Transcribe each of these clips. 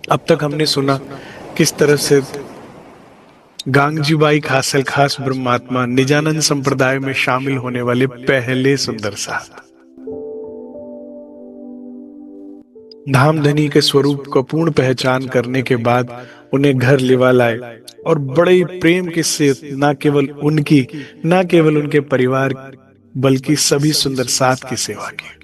अब तक हमने सुना किस तरह से गांगजीबाई खासल खास ब्रह्मात्मा निजानंद संप्रदाय में शामिल होने वाले पहले सुंदर साथ धामधनी के स्वरूप को पूर्ण पहचान करने के बाद उन्हें घर लिवा लाए और बड़े प्रेम के से न केवल उनके परिवार बल्कि सभी सुंदर साथ की सेवा की।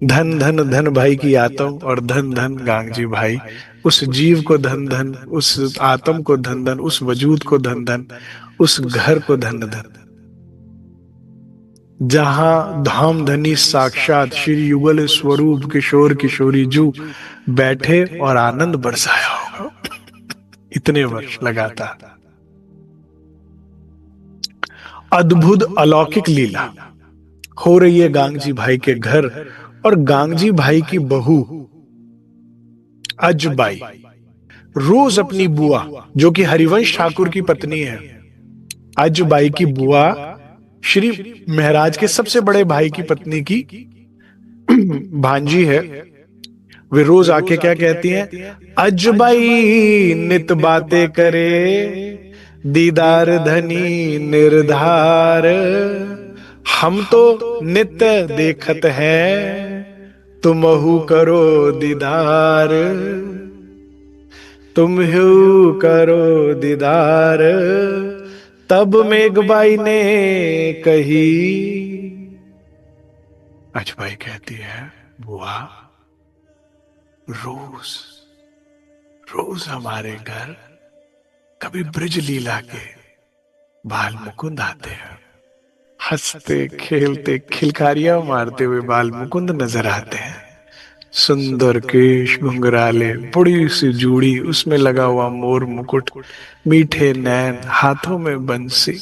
धन धन धन भाई की आत्म और धन धन गांगजी भाई, उस जीव को धन धन, उस आत्म को धन धन, उस वजूद को धन धन, उस घर को धन धन जहां धामधनी साक्षात श्री युगल स्वरूप किशोर किशोरी जू बैठे और आनंद बरसाया होगा इतने वर्ष लगातार। अद्भुत अलौकिक लीला हो रही है गांगजी भाई के घर, और गांगजी भाई की बहू अजबाई रोज अपनी बुआ, जो कि हरिवंश ठाकुर की पत्नी है, अजबाई की बुआ श्री महाराज के सबसे बड़े भाई की पत्नी की भांजी है, वे रोज आके क्या कहती हैं, अजबाई नित बातें करे दीदार धनी निर्धार, हम तो नित्य देखत हैं तुमहु करो दीदार, तुम हु करो दीदार। तब मेघबाई ने कही, अजबाई कहती है, बुआ रोज रोज हमारे घर कभी ब्रज लीला के बाल मुकुंद आते हैं, हंसते खेलते खिलकारियां मारते हुए बाल मुकुंद नजर आते हैं, सुंदर केश घुंघराले, बड़ी सी जूड़ी, उसमें लगा हुआ मोर मुकुट, मीठे नैन, हाथों में बंसी,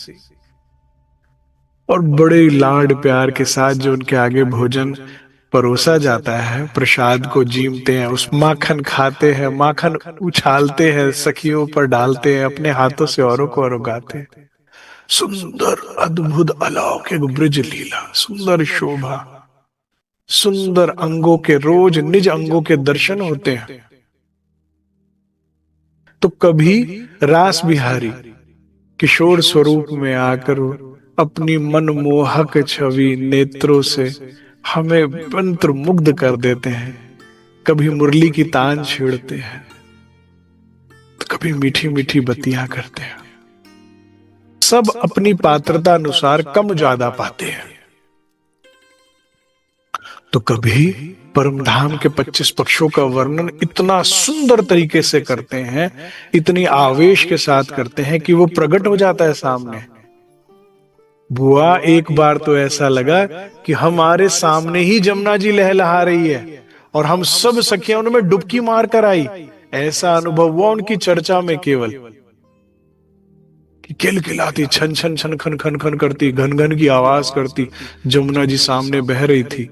और बड़े लाड प्यार के साथ जो उनके आगे भोजन परोसा जाता है, प्रसाद को जीमते हैं, उस माखन खाते हैं, माखन उछालते हैं, सखियों पर डालते हैं, अपने हाथों से औरों को औरगाते हैं। सुंदर अद्भुत अलौकिक ब्रज लीला, सुंदर शोभा, सुंदर अंगों के, रोज निज अंगों के दर्शन होते हैं। तो कभी रास बिहारी किशोर स्वरूप में आकर अपनी मनमोहक छवि नेत्रों से हमें मंत्र मुग्ध कर देते हैं, कभी मुरली की तान छेड़ते हैं, तो कभी मीठी मीठी बत्तियां करते हैं। सब अपनी पात्रता अनुसार कम ज्यादा पाते हैं। तो कभी परमधाम के 25 पक्षों का वर्णन इतना सुंदर तरीके से करते हैं, इतनी आवेश के साथ करते हैं कि वो प्रकट हो जाता है सामने। बुआ एक बार तो ऐसा लगा कि हमारे सामने ही जमुना जी लहलहा रही है और हम सब सखियां उनमें डुबकी मार कर आई, ऐसा अनुभव हुआ उनकी चर्चा में केवल कि किलकिलाती, छन छन छन खन खन खन करती, घन घन की आवाज करती जमुना जी सामने बह रही थी।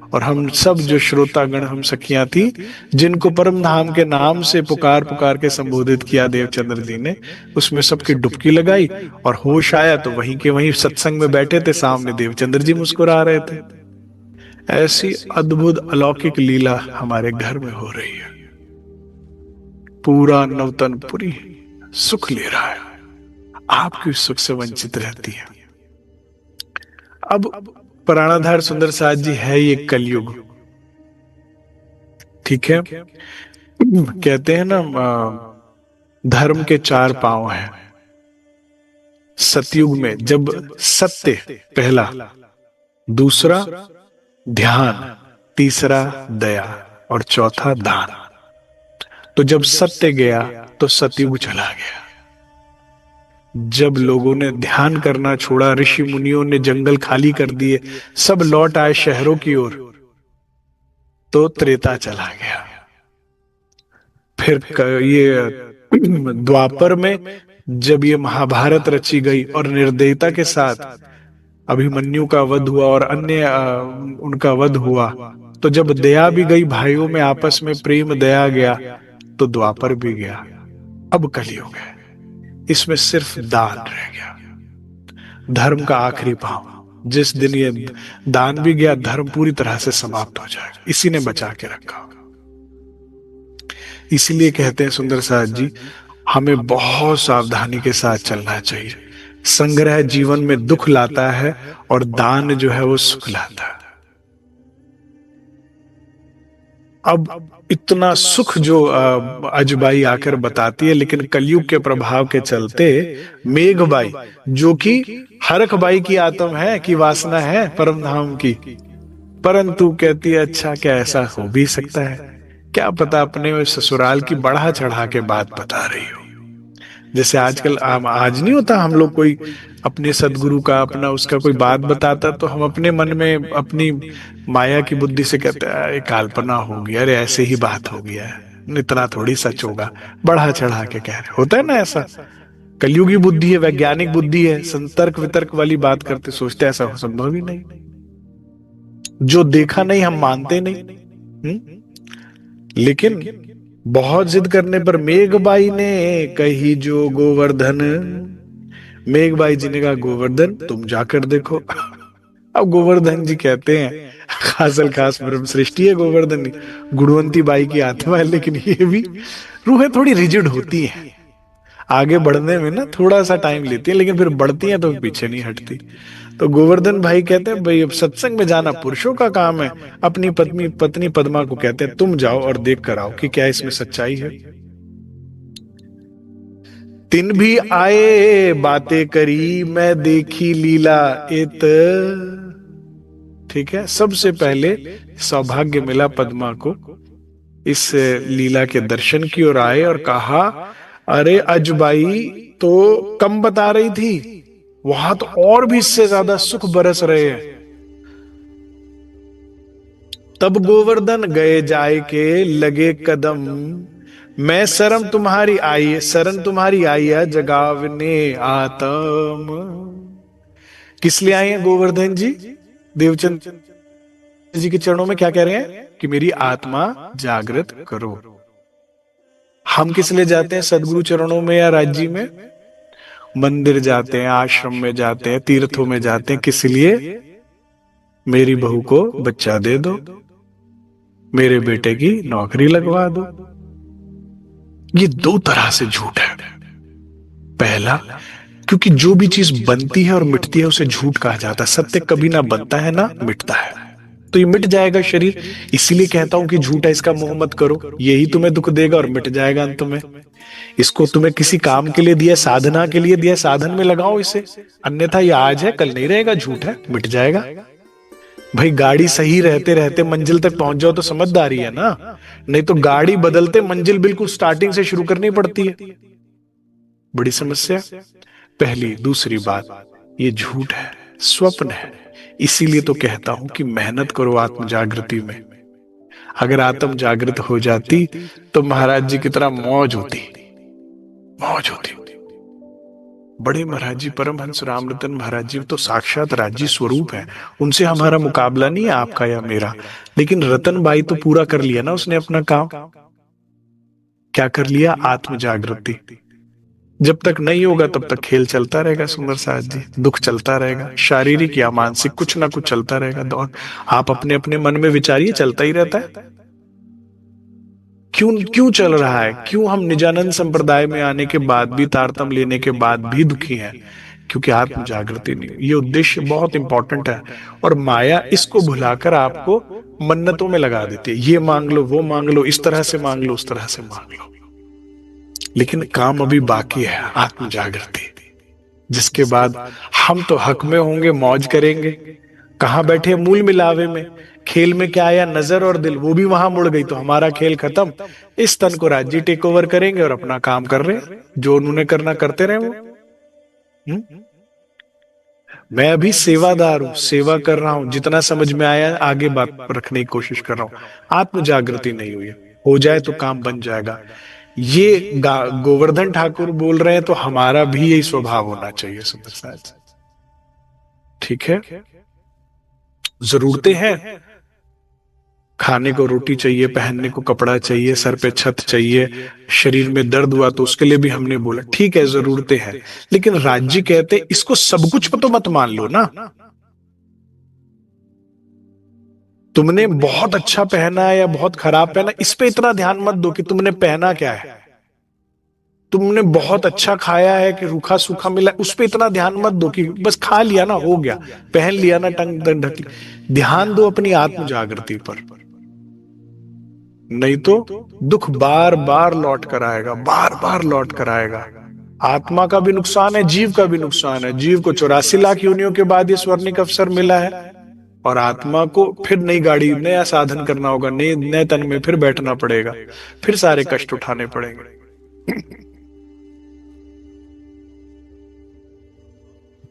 और हम सब जो श्रोतागण, हम सखियां थी, जिनको परम धाम के नाम से पुकार पुकार के संबोधित किया देवचंद्र जी ने, उसमें सबकी डुबकी लगाई और होश आया तो वहीं के वहीं सत्संग में बैठे थे, सामने देवचंद्र जी मुस्कुरा रहे थे। ऐसी अद्भुत अलौकिक लीला हमारे घर में हो रही है। पूरा नवतनपुरी सुख ले रहा है, आपकी सुख से वंचित रहती है। अब प्राणाधार सुंदर साथ जी है ये कलयुग, ठीक है। कहते हैं ना, धर्म के 4 पांव हैं। सतयुग में जब सत्य पहला, दूसरा ध्यान, तीसरा दया और चौथा दान। तो जब सत्य गया तो सतयुग चला गया। जब लोगों ने ध्यान करना छोड़ा, ऋषि मुनियों ने जंगल खाली कर दिए, सब लौट आए शहरों की ओर, तो त्रेता चला गया। फिर ये द्वापर में जब ये महाभारत रची गई और निर्दयता के साथ अभिमन्यु का वध हुआ और अन्य उनका वध हुआ, तो जब दया भी गई, भाइयों में आपस में प्रेम दया गया, तो द्वापर भी गया। अब कलयुग है, इसमें सिर्फ दान रह गया, धर्म का आखिरी पांव। जिस दिन ये दान भी गया, धर्म पूरी तरह से समाप्त हो जाएगा। इसी ने बचा के रखा। इसलिए कहते हैं सुंदर साथ जी, हमें बहुत सावधानी के साथ चलना चाहिए। संग्रह जीवन में दुख लाता है और दान जो है वो सुख लाता है। अब इतना सुख जो अजबाई आकर बताती है, लेकिन कलयुग के प्रभाव के चलते मेघबाई, जो कि हरखबाई की आत्म है, की वासना है परम धाम की, परंतु कहती है अच्छा क्या ऐसा हो भी सकता है? क्या पता अपने ससुराल की बढ़ा चढ़ा के बात बता रही हो। जैसे आजकल आज नहीं होता, हम लोग कोई अपने सदगुरु का अपना उसका कोई बात बताता तो हम अपने मन में अपनी माया की बुद्धि से कहते हैं अरे काल्पना होगी, अरे ऐसे ही बात हो गया है, इतना थोड़ी सच होगा, बढ़ा चढ़ा के कह रहे होता है ना ऐसा। कलयुगी बुद्धि है, वैज्ञानिक बुद्धि है, संतर्क वितर्क वाली बात करते, सोचते ऐसा संभव ही नहीं, जो देखा नहीं हम मानते नहीं। लेकिन बहुत जिद करने पर मेघबाई ने कही जो गोवर्धन, मेघबाई जी ने कहा गोवर्धन तुम जाकर देखो। अब गोवर्धन जी कहते हैं खासल खास ब्रह्म सृष्टि है गोवर्धन, गुणवंती बाई की आत्मा है, लेकिन ये भी रूहें थोड़ी रिजिड होती हैं, आगे बढ़ने में ना थोड़ा सा टाइम लेती है, लेकिन फिर बढ़ती हैं तो पीछे नहीं हटती। तो गोवर्धन भाई कहते हैं भाई अब सत्संग में जाना पुरुषों का काम है। अपनी पत्नी पद्मा को कहते हैं तुम जाओ और देख कर आओ कि क्या इसमें सच्चाई है। तिन भी आए बातें करी मैं देखी लीला इत। ठीक है, सबसे पहले सौभाग्य मिला पद्मा को इस लीला के दर्शन की ओर आए और कहा अरे अजबाई तो कम बता रही थी, वहां तो और भी इससे ज्यादा सुख बरस रहे हैं। तब गोवर्धन गए जाए के लगे कदम, मैं शरण तुम्हारी आई है जगावने आत्म। किस लिए आए हैं गोवर्धन जी? देवचंद जी के चरणों में क्या कह रहे हैं कि मेरी आत्मा जागृत करो। हम किस लिए जाते हैं सदगुरु चरणों में या राज्य में? मंदिर जाते हैं, आश्रम में जाते हैं, तीर्थों में जाते हैं, किस लिए? मेरी बहू को बच्चा दे दो, मेरे बेटे की नौकरी लगवा दो। ये दो तरह से झूठ है। पहला, क्योंकि जो भी चीज बनती है और मिटती है उसे झूठ कहा जाता है। सत्य कभी ना बनता है ना मिटता है, तो ये मिट जाएगा शरीर। इसीलिए कहता हूं कि झूठ है इसका मोह मत करो, यही तुम्हें दुख देगा और मिट जाएगा अंत में। इसको तुम्हें किसी काम के लिए दिया, साधना के लिए दिया, साधन में लगाओ इसे, अन्यथा ये आज है कल नहीं रहेगा, झूठ है, मिट जाएगा। भाई गाड़ी सही रहते रहते मंजिल तक पहुंच जाओ तो समझदारी है ना, नहीं तो गाड़ी बदलते मंजिल बिल्कुल स्टार्टिंग से शुरू करनी पड़ती है, बड़ी समस्या। पहली। दूसरी बात, ये झूठ है, स्वप्न है। इसीलिए तो कहता हूं कि मेहनत करो आत्म जागृति में। अगर आत्म जागृत हो जाती तो महाराज जी की तरह मौज होती। बड़े महाराज जी परमहंस रामरतन महाराज जी तो साक्षात राज्य स्वरूप है, उनसे हमारा मुकाबला नहीं है आपका या मेरा। लेकिन रतन बाई तो पूरा कर लिया ना उसने अपना काम। क्या कर लिया? आत्म जागृति। जब तक नहीं होगा तब तक खेल चलता रहेगा सुंदर साथ जी, दुख चलता रहेगा, शारीरिक या मानसिक कुछ ना कुछ चलता रहेगा दौर। आप अपने अपने मन में विचारिए, चलता ही रहता है। क्यों क्यों चल रहा है? क्यों हम निजानंद संप्रदाय में आने के बाद भी, तारतम लेने के बाद भी दुखी हैं? क्योंकि आत्म जागृति नहीं। ये उद्देश्य बहुत इंपॉर्टेंट है, और माया इसको भुलाकर आपको मन्नतों में लगा देती है। ये मांग लो, वो मांग लो, इस तरह से मांग लो, उस तरह से मांग लो। लेकिन काम अभी बाकी है, आत्म जागृति, जिसके बाद हम तो हक में होंगे, मौज करेंगे। कहां बैठे? मूल मिलावे में। खेल में क्या आया? नजर और दिल, वो भी वहां मुड़ गई तो हमारा खेल खत्म। इस तन को राज्य टेक ओवर करेंगे और अपना काम कर रहे हैं, जो उन्होंने करना करते रहे वो। मैं अभी सेवादार हूं, सेवा कर रहा हूं, जितना समझ में आया आगे बात रखने की कोशिश कर रहा हूं। आत्म जागृति नहीं हुई, हो जाए तो काम बन जाएगा। ये गोवर्धन ठाकुर बोल रहे हैं तो हमारा भी यही स्वभाव होना चाहिए सुंदर साथ। ठीक है, जरूरतें हैं, खाने को रोटी चाहिए, पहनने को कपड़ा चाहिए, सर पे छत चाहिए, शरीर में दर्द हुआ तो उसके लिए भी हमने बोला ठीक है जरूरतें हैं। लेकिन राज्य कहते इसको सब कुछ तो मत मान लो ना। तुमने बहुत अच्छा पहना है या बहुत खराब पहना, इस पे इतना ध्यान मत दो कि तुमने पहना क्या है। तुमने बहुत अच्छा खाया है कि रूखा सूखा मिला, उस पे इतना ध्यान मत दो कि बस खा लिया ना हो गया, पहन लिया ना टंग ढक लिया। ध्यान दो अपनी आत्म जागृति पर, नहीं तो दुख बार बार लौट कर आएगा, बार बार लौट कर आएगा। आत्मा का भी नुकसान है, जीव का भी नुकसान है। जीव को 84 लाख योनियों के बाद ये स्वर्णिक अवसर मिला है, और आत्मा को फिर नई गाड़ी, नया साधन करना होगा, नए नए तन में फिर बैठना पड़ेगा, फिर सारे कष्ट उठाने पड़ेंगे।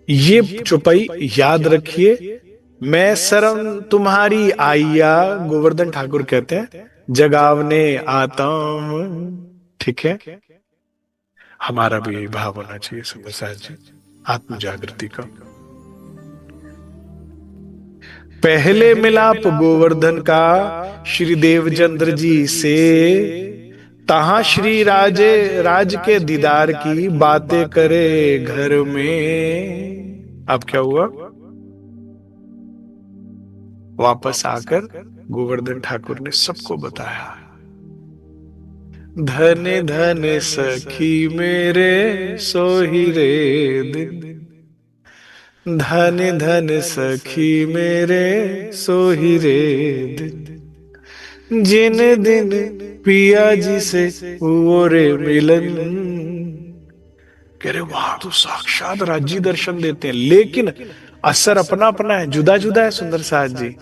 ये चौपाई याद रखिए। मैं शरण तुम्हारी आइया, गोवर्धन ठाकुर कहते हैं, जगावने आता हूं। ठीक है, हमारा भी यही भाव होना चाहिए सुंदर साहब जी, आत्म जागृति का। पहले मिलाप गोवर्धन का श्री देवचंद्र जी से, तहां श्री राज के दीदार की बातें करे घर में। अब क्या हुआ, वापस आकर गोवर्धन ठाकुर ने सबको बताया। धन धन सखी मेरे सोही रे दिन, धन धन सखी मेरे सोही रे दिन, जिन दिन पिया जी से वो रे मिलन। कह रहे वहां तो साक्षात राज्य दर्शन देते हैं, लेकिन असर अपना अपना है, जुदा जुदा है सुंदर साहब जी।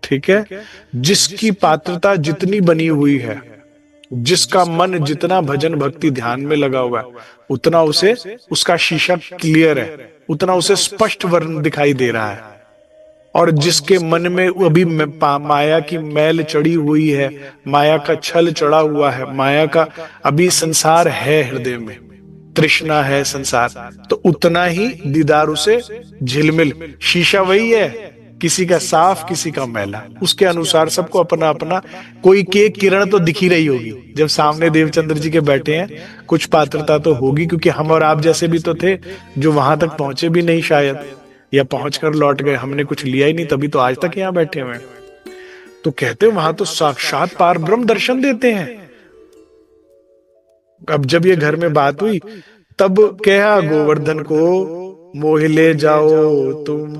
ठीक है, जिसकी पात्रता जितनी बनी हुई है, जिसका मन जितना भजन भक्ति ध्यान में लगा हुआ है, उतना उसे, उसका शीशा क्लियर है, उतना उसे स्पष्ट वर्ण दिखाई दे रहा है। और जिसके मन में अभी माया की मैल चढ़ी हुई है, माया का छल चढ़ा हुआ है, माया का अभी संसार है हृदय में, तृष्णा है संसार, तो उतना ही दीदार उसे झिलमिल, शीशा वही है, किसी का साफ किसी का मैला, उसके अनुसार सबको अपना अपना कोई के किरण तो दिखी रही होगी। जब सामने देवचंद्र जी के बैठे हैं, कुछ पात्रता तो होगी, क्योंकि हम और आप जैसे भी तो थे जो वहां तक पहुंचे भी नहीं शायद, या पहुंचकर लौट गए, हमने कुछ लिया ही नहीं, तभी तो आज तक यहाँ बैठे हुए हैं। तो कहते वहां तो साक्षात पार ब्रह्म दर्शन देते हैं। अब जब ये घर में बात हुई, तब कहा गोवर्धन को, मोह ले जाओ तुम,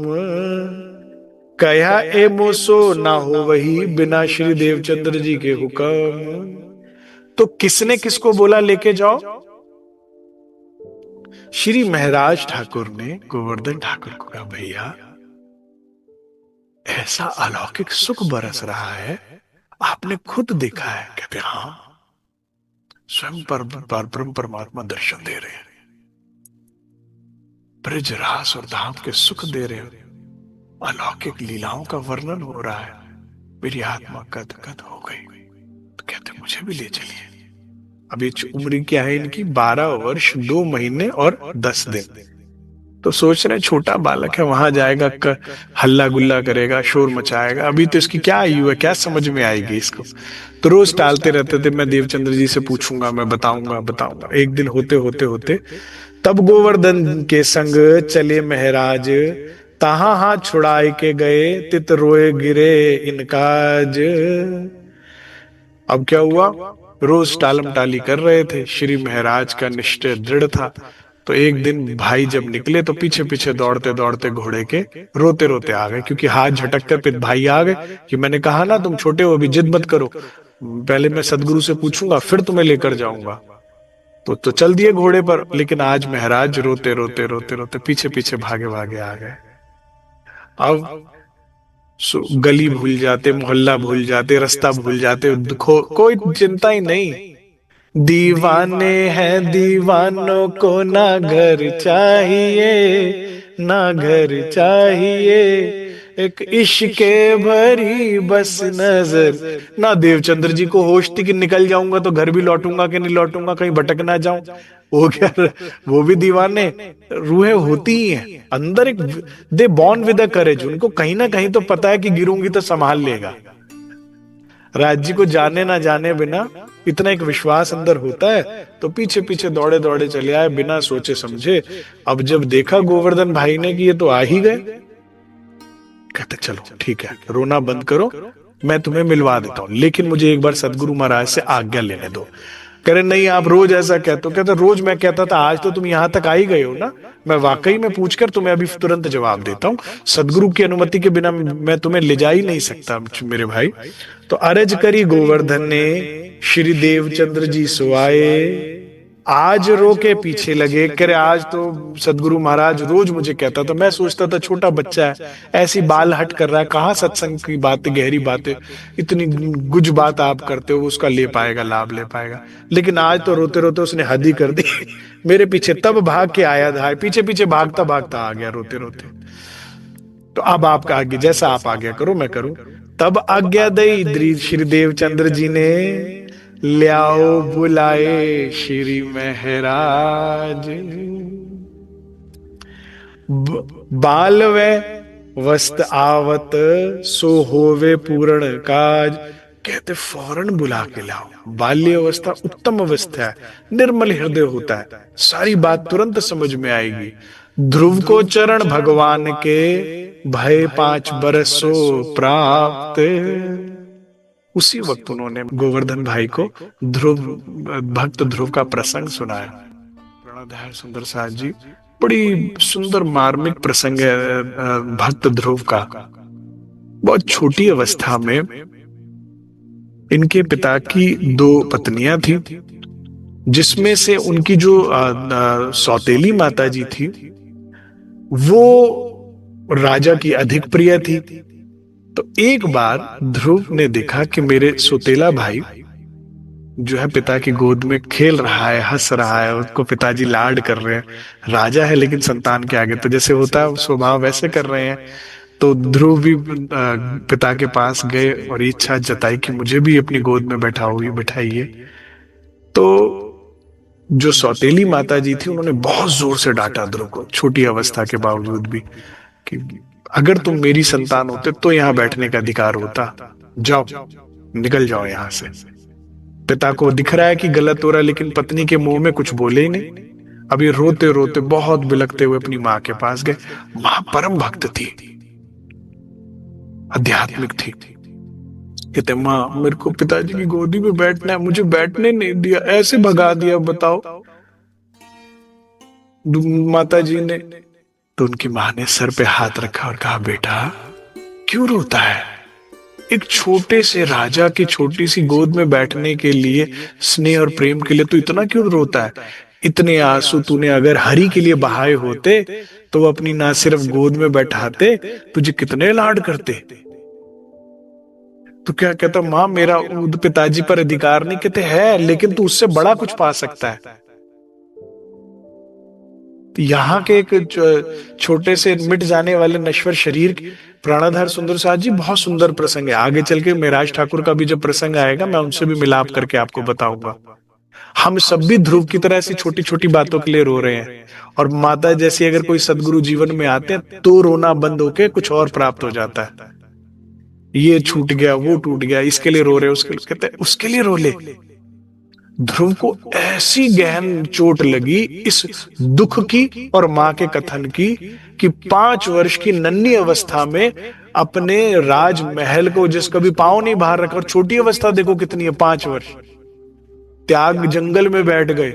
कहा ए मोसो ना हो वही, बिना श्री देवचंद्र जी के हुक्म। तो किसने किसको बोला लेके जाओ? श्री महाराज ठाकुर ने गोवर्धन ठाकुर को कहा, भैया ऐसा अलौकिक सुख बरस रहा है, आपने खुद देखा है? कहते हाँ, स्वयं पर ब्रह्म परमात्मा दर्शन दे रहे हैं, ब्रज रास और धाम के सुख दे रहे हैं, अलौकिक लीलाओं का वर्णन हो रहा है। मेरी आत्मा कद कद हो गई। तो कहते मुझे भी ले चलिए। अब ये उम्र क्या है इनकी? 12 वर्ष 2 महीने और 10 दिन। तो सोच रहे छोटा बालक है, वहां जाएगा हल्ला गुल्ला करेगा, शोर मचाएगा, अभी तो इसकी क्या आयु है, क्या समझ में आएगी इसको। तो रोज टालते रहते थे, मैं देवचंद्र जी से पूछूंगा, मैं बताऊंगा। एक दिन होते होते होते तब गोवर्धन के संग चले महाराज, तहां हाथ छुड़ाए के गए, तित रोए गिरे इनकाज। अब क्या हुआ? रोज टालम टाली कर रहे थे, श्री महाराज का निश्चय दृढ़ था। तो एक दिन भाई जब निकले तो पीछे पीछे दौड़ते दौड़ते घोड़े के रोते रोते आ गए, क्योंकि हाथ झटक कर फिर भाई आ गए कि मैंने कहा ना तुम छोटे हो, अभी जिद मत करो, पहले मैं सदगुरु से पूछूंगा फिर तुम्हें लेकर जाऊंगा। तो चल दिए घोड़े पर, लेकिन आज महाराज रोते रोते रोते रोते पीछे पीछे भागे भागे आ गए। अब गली भूल जाते, मोहल्ला भूल जाते, रास्ता भूल जाते, कोई चिंता ही नहीं। दीवाने हैं दीवानों को ना घर चाहिए, ना घर चाहिए, एक इश्के भरी बस नजर। ना देवचंद्र जी को होश थी कि निकल जाऊंगा तो घर भी लौटूंगा कि नहीं लौटूंगा, कहीं भटक ना जाऊं। वो क्या, वो भी दीवाने रूहें होती ही हैं अंदर, एक दे बॉर्न विद अ करेज, उनको कहीं ना कहीं तो पता है कि गिरूंगी तो संभाल लेगा। राज्य को जाने ना जाने बिना इतना एक विश्वास अंदर होता है, तो पीछे पीछे दौड़े दौड़े चले आए बिना सोचे समझे। अब जब देखा गोवर्धन भाई ने कि ये तो आ ही गए, कहते चलो ठीक है, रोना बंद करो, मैं तुम्हें मिलवा देता हूं, लेकिन मुझे एक बार सदगुरु महाराज से आज्ञा लेने दो। कह रहे नहीं, आप रोज ऐसा कहते हो। कहते रोज मैं कहता था, आज तो तुम यहां तक आ ही गए हो ना, मैं वाकई में पूछकर तुम्हें अभी तुरंत जवाब देता हूँ। सदगुरु की अनुमति के बिना मैं तुम्हें ले जा ही नहीं सकता मेरे भाई। तो अरज करी गोवर्धन ने, श्री देवचंद्र जी सुआए, आज रो के पीछे लगे। करे आज तो सदगुरु महाराज रोज मुझे कहता था, मैं सोचता था छोटा बच्चा है, ऐसी बाल हट कर रहा है, कहाँ सत्संग की बातें, गहरी बातें, इतनी गुज बात आप करते हो, उसका ले पाएगा, लाभ ले पाएगा। लेकिन आज तो रोते रोते उसने हद ही कर दी। मेरे पीछे तब भाग के आया था, पीछे पीछे भागता भागता आ गया रोते रोते। तो अब आपका आगे, जैसा आप आज्ञा करो मैं करूं। तब आज्ञा दई श्री देवचंद्र जी ने, ल्याओ बुलाए श्री महराज, बाल वे वस्त आवत, सो होवे पूर्ण काज। कहते फौरन बुला के लाओ। बाल्य अवस्था उत्तम अवस्था है, निर्मल हृदय होता है, सारी बात तुरंत समझ में आएगी। ध्रुव को चरण भगवान के, भय 5 बरसो प्राप्त। उसी वक्त उन्होंने गोवर्धन भाई को ध्रुव, भक्त ध्रुव का प्रसंग सुनाया। प्राणाधार सुंदर साथ जी, बड़ी सुंदर मार्मिक प्रसंग है भक्त ध्रुव का। बहुत छोटी अवस्था में इनके पिता की 2 पत्नियां थी, जिसमें से उनकी जो सौतेली माता जी थी वो राजा की अधिक प्रिय थी। तो एक बार ध्रुव ने देखा कि मेरे सौतेला भाई जो है पिता की गोद में खेल रहा है, हंस रहा है, उसको पिताजी लाड कर रहे हैं। राजा है लेकिन संतान के आगे तो जैसे होता है स्वभाव वैसे कर रहे हैं। तो ध्रुव भी पिता के पास गए और इच्छा जताई कि मुझे भी अपनी गोद में बैठाइए। तो जो सौतेली माता जी थी उन्होंने बहुत जोर से डांटा ध्रुव को, छोटी अवस्था के बावजूद भी, कि अगर तुम मेरी संतान होते तो यहां बैठने का अधिकार होता, जाओ निकल जाओ यहां से। पिता को दिख रहा है कि गलत हो रहा है, लेकिन पत्नी के मुंह में कुछ बोले ही नहीं। अभी रोते रोते बहुत बिलखते हुए अपनी मां के पास गए। मां परम भक्त थी, आध्यात्मिक थी। कहते मां मेरे को पिताजी की गोदी में बैठना है, मुझे बैठने नहीं दिया, ऐसे भगा दिया, बताओ। माता जी ने, तो उनकी मां ने सर पे हाथ रखा और कहा बेटा क्यों रोता है? एक छोटे से राजा की छोटी सी गोद में बैठने के लिए, स्नेह और प्रेम के लिए तो इतना क्यों रोता है? इतने आंसू तूने अगर हरि के लिए बहाए होते तो वो अपनी ना सिर्फ गोद में बैठाते, तुझे कितने लाड करते। तो क्या कहता मां मेरा पिताजी पर अधिकार नहीं? कहते है, लेकिन तू उससे बड़ा कुछ पा सकता है। यहाँ के एक छोटे से मिट जाने वाले नश्वर शरीर, प्राणाधार सुंदर साथ जी, बहुत सुंदर प्रसंग है। आगे चल के मेराज ठाकुर का भी जब प्रसंग आएगा मैं उनसे भी मिलाप करके आपको बताऊंगा। हम सब भी ध्रुव की तरह ऐसी छोटी छोटी बातों के लिए रो रहे हैं, और माता जैसी अगर कोई सदगुरु जीवन में आते हैं तो रोना बंद होके कुछ और प्राप्त हो जाता है। ये छूट गया, वो टूट गया, इसके लिए रो रहे, उसके लिए, कहते उसके लिए रो ले। ध्रुव को ऐसी गहन चोट लगी इस दुख की और मां के कथन की, कि 5 वर्ष की नन्ही अवस्था में अपने राजमहल को, जिसका भी पांव नहीं बाहर रखा, और छोटी अवस्था देखो कितनी है, 5 वर्ष, त्याग जंगल में बैठ गए।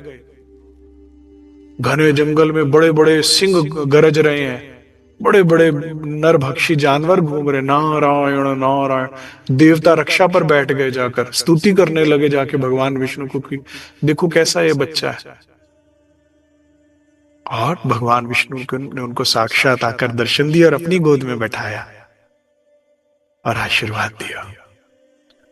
घने जंगल में बड़े बड़े सिंह गरज रहे हैं, बड़े बड़े नरभक्षी जानवर घूम रहे, नारायण नारायण। देवता रक्षा पर बैठ गए, जाकर स्तुति करने लगे जाके भगवान विष्णु को कि देखो कैसा ये बच्चा है। और भगवान विष्णु ने उनको साक्षात आकर दर्शन दिया और अपनी गोद में बैठाया और आशीर्वाद दिया।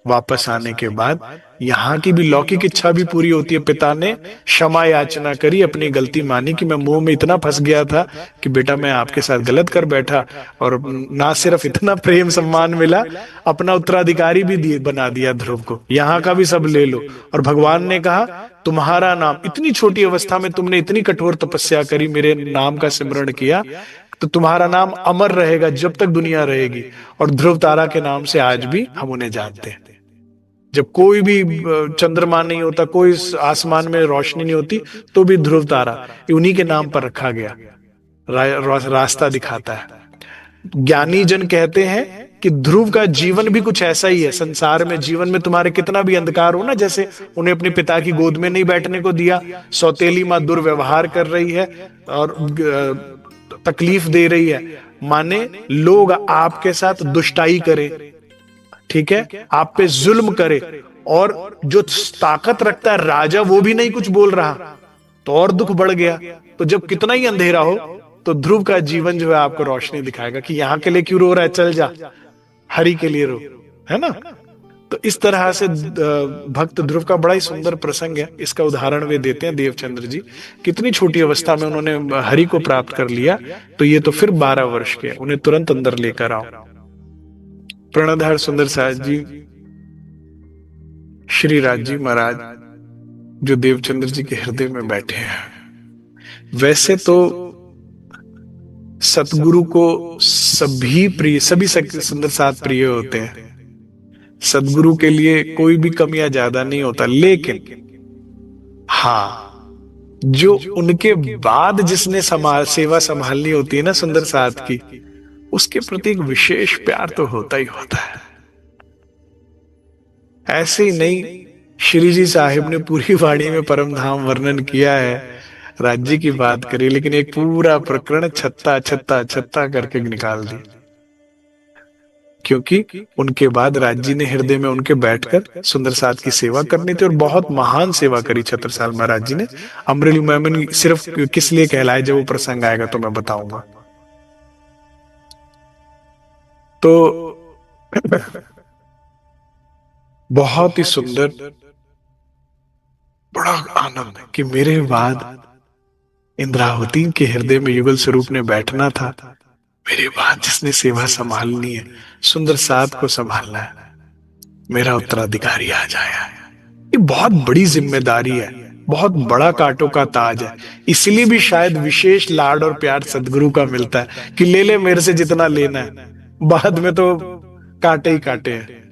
वापस आने के बाद यहाँ की भी लौकिक इच्छा भी पूरी होती है। पिता ने क्षमा याचना करी, अपनी गलती मानी कि मैं मोह में इतना फंस गया था कि बेटा मैं आपके साथ गलत कर बैठा, और ना सिर्फ इतना प्रेम सम्मान मिला, अपना उत्तराधिकारी भी बना दिया ध्रुव को, यहाँ का भी सब ले लो। और भगवान ने कहा तुम्हारा नाम, इतनी छोटी अवस्था में तुमने इतनी कठोर तपस्या करी, मेरे नाम का सिमरण किया, तो तुम्हारा नाम अमर रहेगा जब तक दुनिया रहेगी। और ध्रुव तारा के नाम से आज भी हम उन्हें जानते हैं। जब कोई भी चंद्रमा नहीं होता, कोई आसमान में रोशनी नहीं होती, तो भी ध्रुव तारा उन्हीं के नाम पर रखा गया, रास्ता दिखाता है। ज्ञानी जन कहते हैं कि ध्रुव का जीवन भी कुछ ऐसा ही है। संसार में, जीवन में तुम्हारे कितना भी अंधकार हो ना, जैसे उन्हें अपने पिता की गोद में नहीं बैठने को दिया, सौतेली माँ दुर्व्यवहार कर रही है और तकलीफ दे रही है, माने लोग आपके साथ दुष्टाई करें, ठीक है, आप पे जुल्म करे, और जो ताकत रखता है राजा वो भी नहीं कुछ बोल रहा, तो और दुख बढ़ गया। तो जब कितना ही अंधेरा हो तो ध्रुव का जीवन जो है आपको रोशनी दिखाएगा कि यहां के लिए क्यों रो रहा है, चल जा, हरि के लिए रो, है ना। तो इस तरह से भक्त ध्रुव का बड़ा ही सुंदर प्रसंग है। इसका उदाहरण वे देते हैं देवचंद्र जी। कितनी छोटी अवस्था में उन्होंने हरि को प्राप्त कर लिया, तो ये तो फिर 12 वर्ष के, उन्हें तुरंत अंदर लेकर आओ। प्रणधार सुंदर साहब जी, श्री राज जी महाराज जो देवचंद्र जी के हृदय में बैठे हैं, वैसे तो सतगुरु को सभी प्रिय, सभी सुंदर साथ प्रिय होते हैं, सदगुरु के लिए कोई भी कम या ज्यादा नहीं होता, लेकिन हाँ, जो उनके बाद जिसने सेवा संभालनी होती है ना सुंदर साथ की, उसके प्रति एक विशेष प्यार तो होता ही होता है। ऐसे ही नहीं, श्री जी साहिब ने पूरी वाणी में परम धाम वर्णन किया है, राज्य की बात करी, लेकिन एक पूरा प्रकरण छत्ता छत्ता छत्ता करके निकाल दी, क्योंकि उनके बाद राज्य ने हृदय में उनके बैठकर सुंदर साथ की सेवा करनी थी, और बहुत महान सेवा करी छत्रसाल महाराज जी ने। अमरेली मेमन सिर्फ किस लिए कहलाए, जब वो प्रसंग आएगा तो मैं बताऊंगा। तो बहुत ही सुंदर, बड़ा आनंद है कि मेरे बाद इंद्रावती के हृदय में युगल स्वरूप ने बैठना था, मेरे बाद जिसने सेवा संभालनी है, सुंदर साथ को संभालना है, मेरा उत्तराधिकारी आ जाए। ये बहुत बड़ी जिम्मेदारी है, बहुत बड़ा कांटों का ताज है। इसलिए भी शायद विशेष लाड और प्यार सदगुरु का मिलता है कि ले ले मेरे से जितना लेना है, बाद में तो कांटे ही कांटे हैं।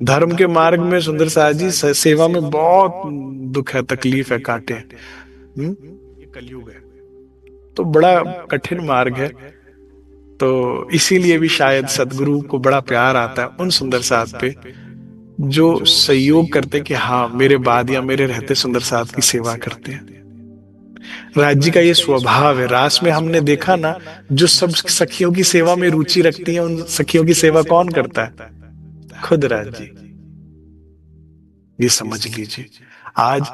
धर्म के मार्ग में सुंदर साथ जी सेवा में बहुत दुख है, तकलीफ है, कांटे हैं। कलयुग है तो बड़ा कठिन मार्ग है, तो इसीलिए भी शायद सदगुरु को बड़ा प्यार आता है उन सुंदर साथ पे जो सहयोग करते कि हाँ, मेरे बाद या मेरे रहते सुंदर साथ की सेवा करते हैं। राज्य का ये स्वभाव है। रास में हमने देखा ना, जो सब सखियों की सेवा में रुचि रखती हैं, उन सखियों की सेवा कौन करता है? खुद राज्य। ये समझ लीजिए, आज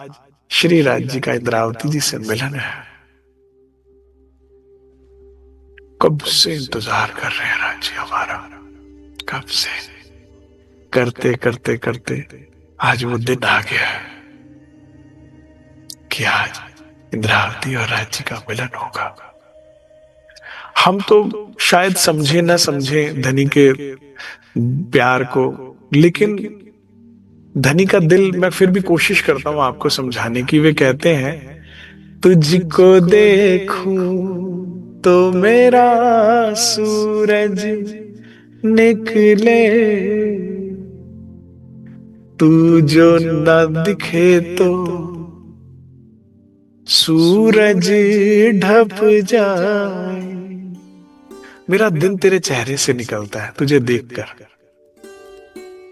श्री राज्य का इंद्रावती जी से मिलन है। कब से इंतजार कर रहे हैं राज्य हमारा, कब से, करते करते करते आज वो दिन आ गया है कि आज इंद्रावती और राज्य का मिलन होगा। हम तो शायद समझे ना समझे धनी के प्यार को, लेकिन धनी का दिल, मैं फिर भी कोशिश करता हूं आपको समझाने की। वे कहते हैं, तुझको देखूं तो मेरा सूरज निकले, तू जो न दिखे तो सूरज ढप जाए। मेरा दिन तेरे चेहरे से निकलता है, तुझे देखकर,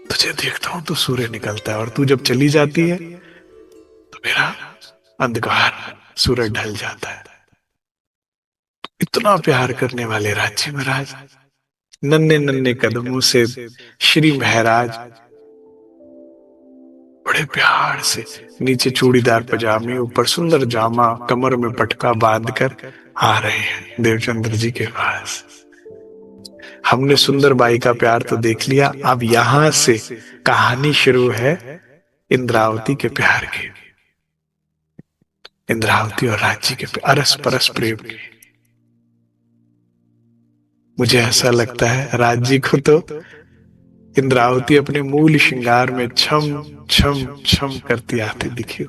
तुझे देखता हूं तो सूर्य निकलता है, और तू जब चली जाती है तो मेरा अंधकार, सूरज ढल जाता है। इतना प्यार करने वाले राज्य महाराज, नन्हे नन्हे कदमों से श्री महाराज बड़े प्यार से, नीचे चूड़ीदार पजामे, ऊपर सुंदर जामा, कमर में पटका बांधकर आ रहे हैं देवचंद्र जी के पास। हमने सुंदर बाई का प्यार तो देख लिया, अब यहां से कहानी शुरू है इंद्रावती के प्यार की, इंद्रावती और राज्य के अरस परस प्रेम की। मुझे ऐसा लगता है राज्य को तो इंद्रावती अपने मूल श्रृंगार में छम छम छम करती आती दिखी।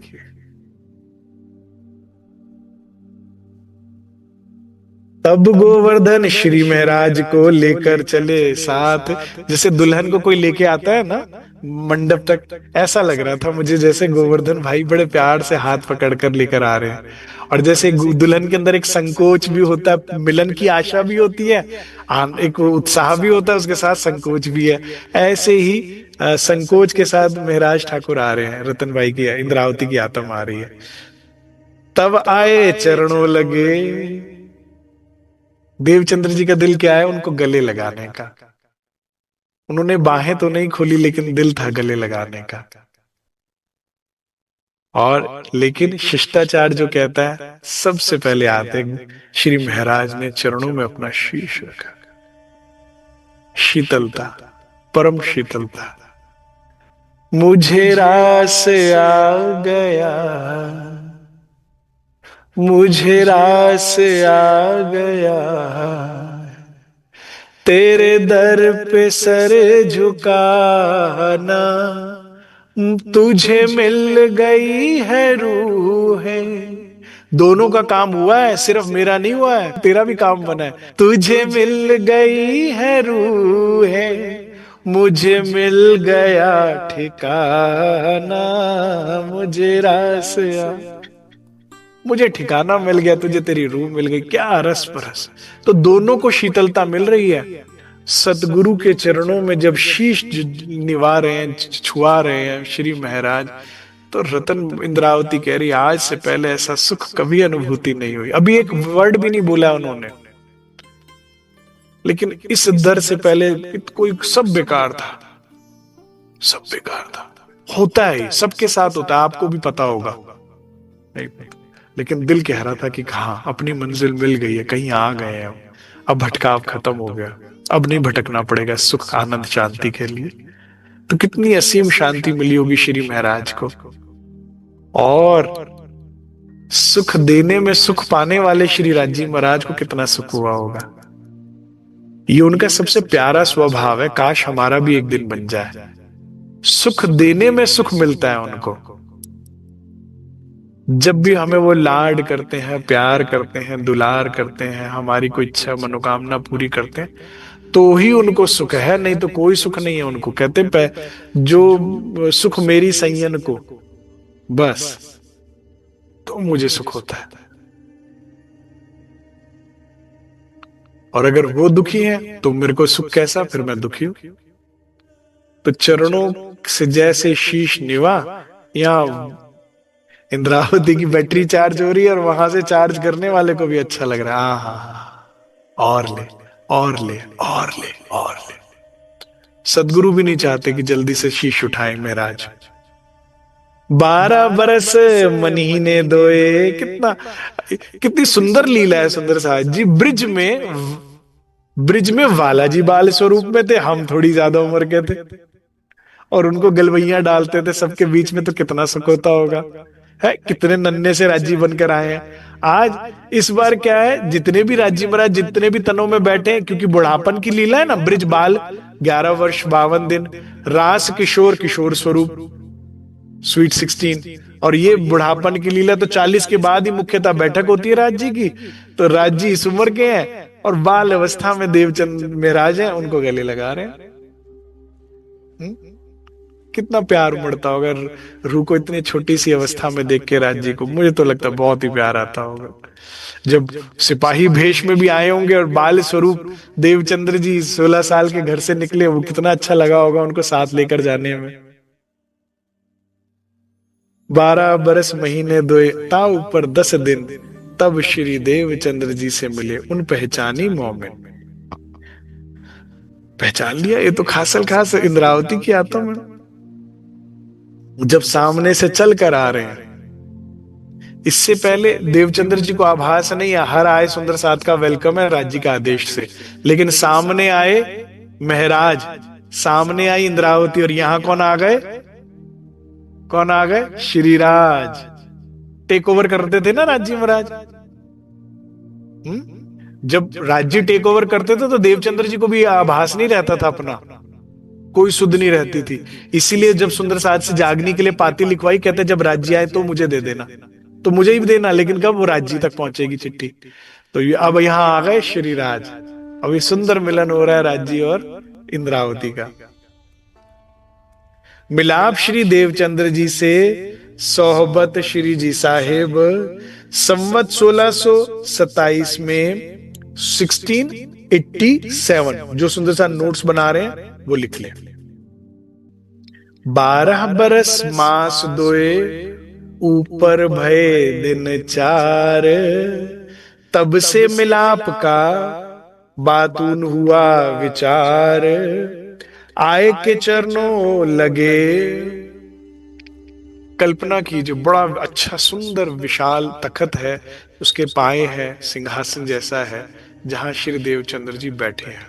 तब गोवर्धन श्री महाराज को लेकर चले साथ। जैसे दुल्हन को कोई लेके आता है ना मंडप तक, ऐसा लग रहा था मुझे जैसे गोवर्धन भाई बड़े प्यार से हाथ पकड़ कर लेकर आ रहे हैं। और जैसे दुल्हन के अंदर एक संकोच भी होता है, मिलन की आशा भी होती है, एक उत्साह भी होता है, उसके साथ संकोच भी है। ऐसे ही संकोच के साथ महाराज ठाकुर आ रहे हैं, रतनबाई की इंद्रावती की आत्मा आ रही है। तब आए चरणों लगे। देवचंद्र जी का दिल क्या है, उनको गले लगाने का। उन्होंने बाहें तो नहीं खोली लेकिन दिल था गले लगाने का। और लेकिन शिष्टाचार जो कहता है, सबसे पहले आते श्री महाराज ने चरणों में अपना शीश रखा। शीतलता, परम शीतलता। मुझे रास आ गया, मुझे रास आ गया, तेरे दर पे सर झुकाना, तुझे मिल गई है रूहें। दोनों का काम हुआ है, सिर्फ मेरा नहीं हुआ है, तेरा भी काम बना है। तुझे मिल गई है रूहें, मुझे मिल गया ठिकाना, मुझे रास आ, मुझे ठिकाना मिल गया, तुझे तेरी रूह मिल गई। क्या रस परस। तो दोनों को शीतलता मिल रही है। सतगुरु के चरणों में जब शीश निभा रहे हैं, छुआ रहे हैं श्री महाराज, तो रतन इंद्रावती कह रही आज से पहले ऐसा सुख कभी अनुभूति नहीं हुई। अभी एक वर्ड भी नहीं बोला उन्होंने, लेकिन इस दर से पहले कोई सब बेकार था, सब बेकार था। होता है, सबके साथ होता है, आपको भी पता होगा। नहीं, लेकिन दिल कह रहा था कि हाँ अपनी मंजिल मिल गई है, कहीं आ गए हैं, अब भटकाव खत्म हो गया, अब नहीं भटकना पड़ेगा सुख आनंद शांति के लिए। तो कितनी असीम शांति मिली होगी श्री महाराज को। और सुख देने में सुख पाने वाले श्री राजी महाराज को कितना सुख हुआ होगा। ये उनका सबसे प्यारा स्वभाव है, काश हमारा भी एक दिन बन जाए। सुख देने में सुख मिलता है उनको। जब भी हमें वो लाड करते हैं, प्यार करते हैं, दुलार करते हैं, हमारी कोई इच्छा मनोकामना पूरी करते हैं, तो ही उनको सुख है, नहीं तो कोई सुख नहीं है उनको। कहते जो सुख मेरी सैयन को, बस तो मुझे सुख होता है। और अगर वो दुखी है तो मेरे को सुख कैसा, फिर मैं दुखी हूं। तो चरणों से जैसे शीश निवा, या इंद्रावती की बैटरी चार्ज हो रही है और वहां से चार्ज करने वाले को भी अच्छा लग रहा है। हाँ, और ले और ले और ले और ले। सदगुरु भी नहीं चाहते कि जल्दी से शीश उठाएं महाराज। 12 बरस महीने दोए। कितनी सुंदर लीला है सुंदर साहब जी। ब्रिज में बालाजी बाल स्वरूप में थे, हम थोड़ी ज्यादा उम्र के थे, और उनको गलवैया डालते थे सबके बीच में, तो कितना सुख होता होगा है। कितने नन्हे से राजी बनकर आए हैं। आज इस बार क्या है, जितने भी राजी महाराज जितने भी तनों में बैठे हैं, क्योंकि बुढ़ापन की लीला है ना, ब्रिज बाल 11 वर्ष 52 दिन, रास किशोर किशोर स्वरूप स्वीट 16, और ये बुढ़ापन की लीला तो 40 के बाद ही मुख्यतः बैठक होती है राज जी की। तो राज जी इस उम्र के हैं और बाल अवस्था में देवचंद महाराज हैं, उनको गले लगा रहे हैं। कितना प्यार उमड़ता होगा रूह को इतनी छोटी सी अवस्था में देख के राज जी को। मुझे तो लगता है बहुत ही प्यार आता होगा। जब सिपाही भेष में भी आए होंगे और बाल स्वरूप देवचंद्र जी 16 साल के घर से निकले, वो कितना अच्छा लगा होगा उनको साथ लेकर जाने में। 12 बरस महीने दोए ता ऊपर 10 दिन, तब श्री देवचंद्र जी से मिले उन पहचानी मोमिन। पहचान लिया, ये तो खासल खास इंद्रावती की आत्मा है। जब सामने से चल कर आ रहे हैं, इससे पहले देवचंद्र जी को आभास नहीं है, हर आए सुंदर साथ का वेलकम है राज्य का आदेश से, लेकिन सामने आए महाराज, सामने आई इंद्रावती, और यहां कौन आ गए, कौन आ गए, श्रीराज। टेक ओवर करते थे ना राज्य महाराज। जब राज्य टेक ओवर करते थे तो देवचंद्र जी को भी आभास नहीं रहता था अपना, कोई सुध नहीं रहती थी। इसीलिए जब सुंदर साथ से जागने के लिए पाती लिखवाई, कहते जब राज्य आए तो मुझे दे देना, तो मुझे ही देना, लेकिन कब वो राज्य तक पहुंचेगी चिट्ठी। तो ये अब यहाँ आ गए श्री राज। अब ये सुंदर मिलन हो रहा है राज जी और इंद्रावती का। मिलाप श्री देवचंद्र जी से सोहबत श्री जी साहेब, संवत 1627 में 1687। जो सुंदर सा नोट्स बना रहे हैं वो लिख ले। 12 बरस मास दोए, ऊपर भय दिन 4, तब से मिलाप का बातून हुआ विचार, आए के चरणों लगे। कल्पना कीजिए, बड़ा अच्छा सुंदर विशाल तखत है, उसके पाए हैं सिंहासन जैसा है, जहां श्री देवचंद्र जी बैठे हैं।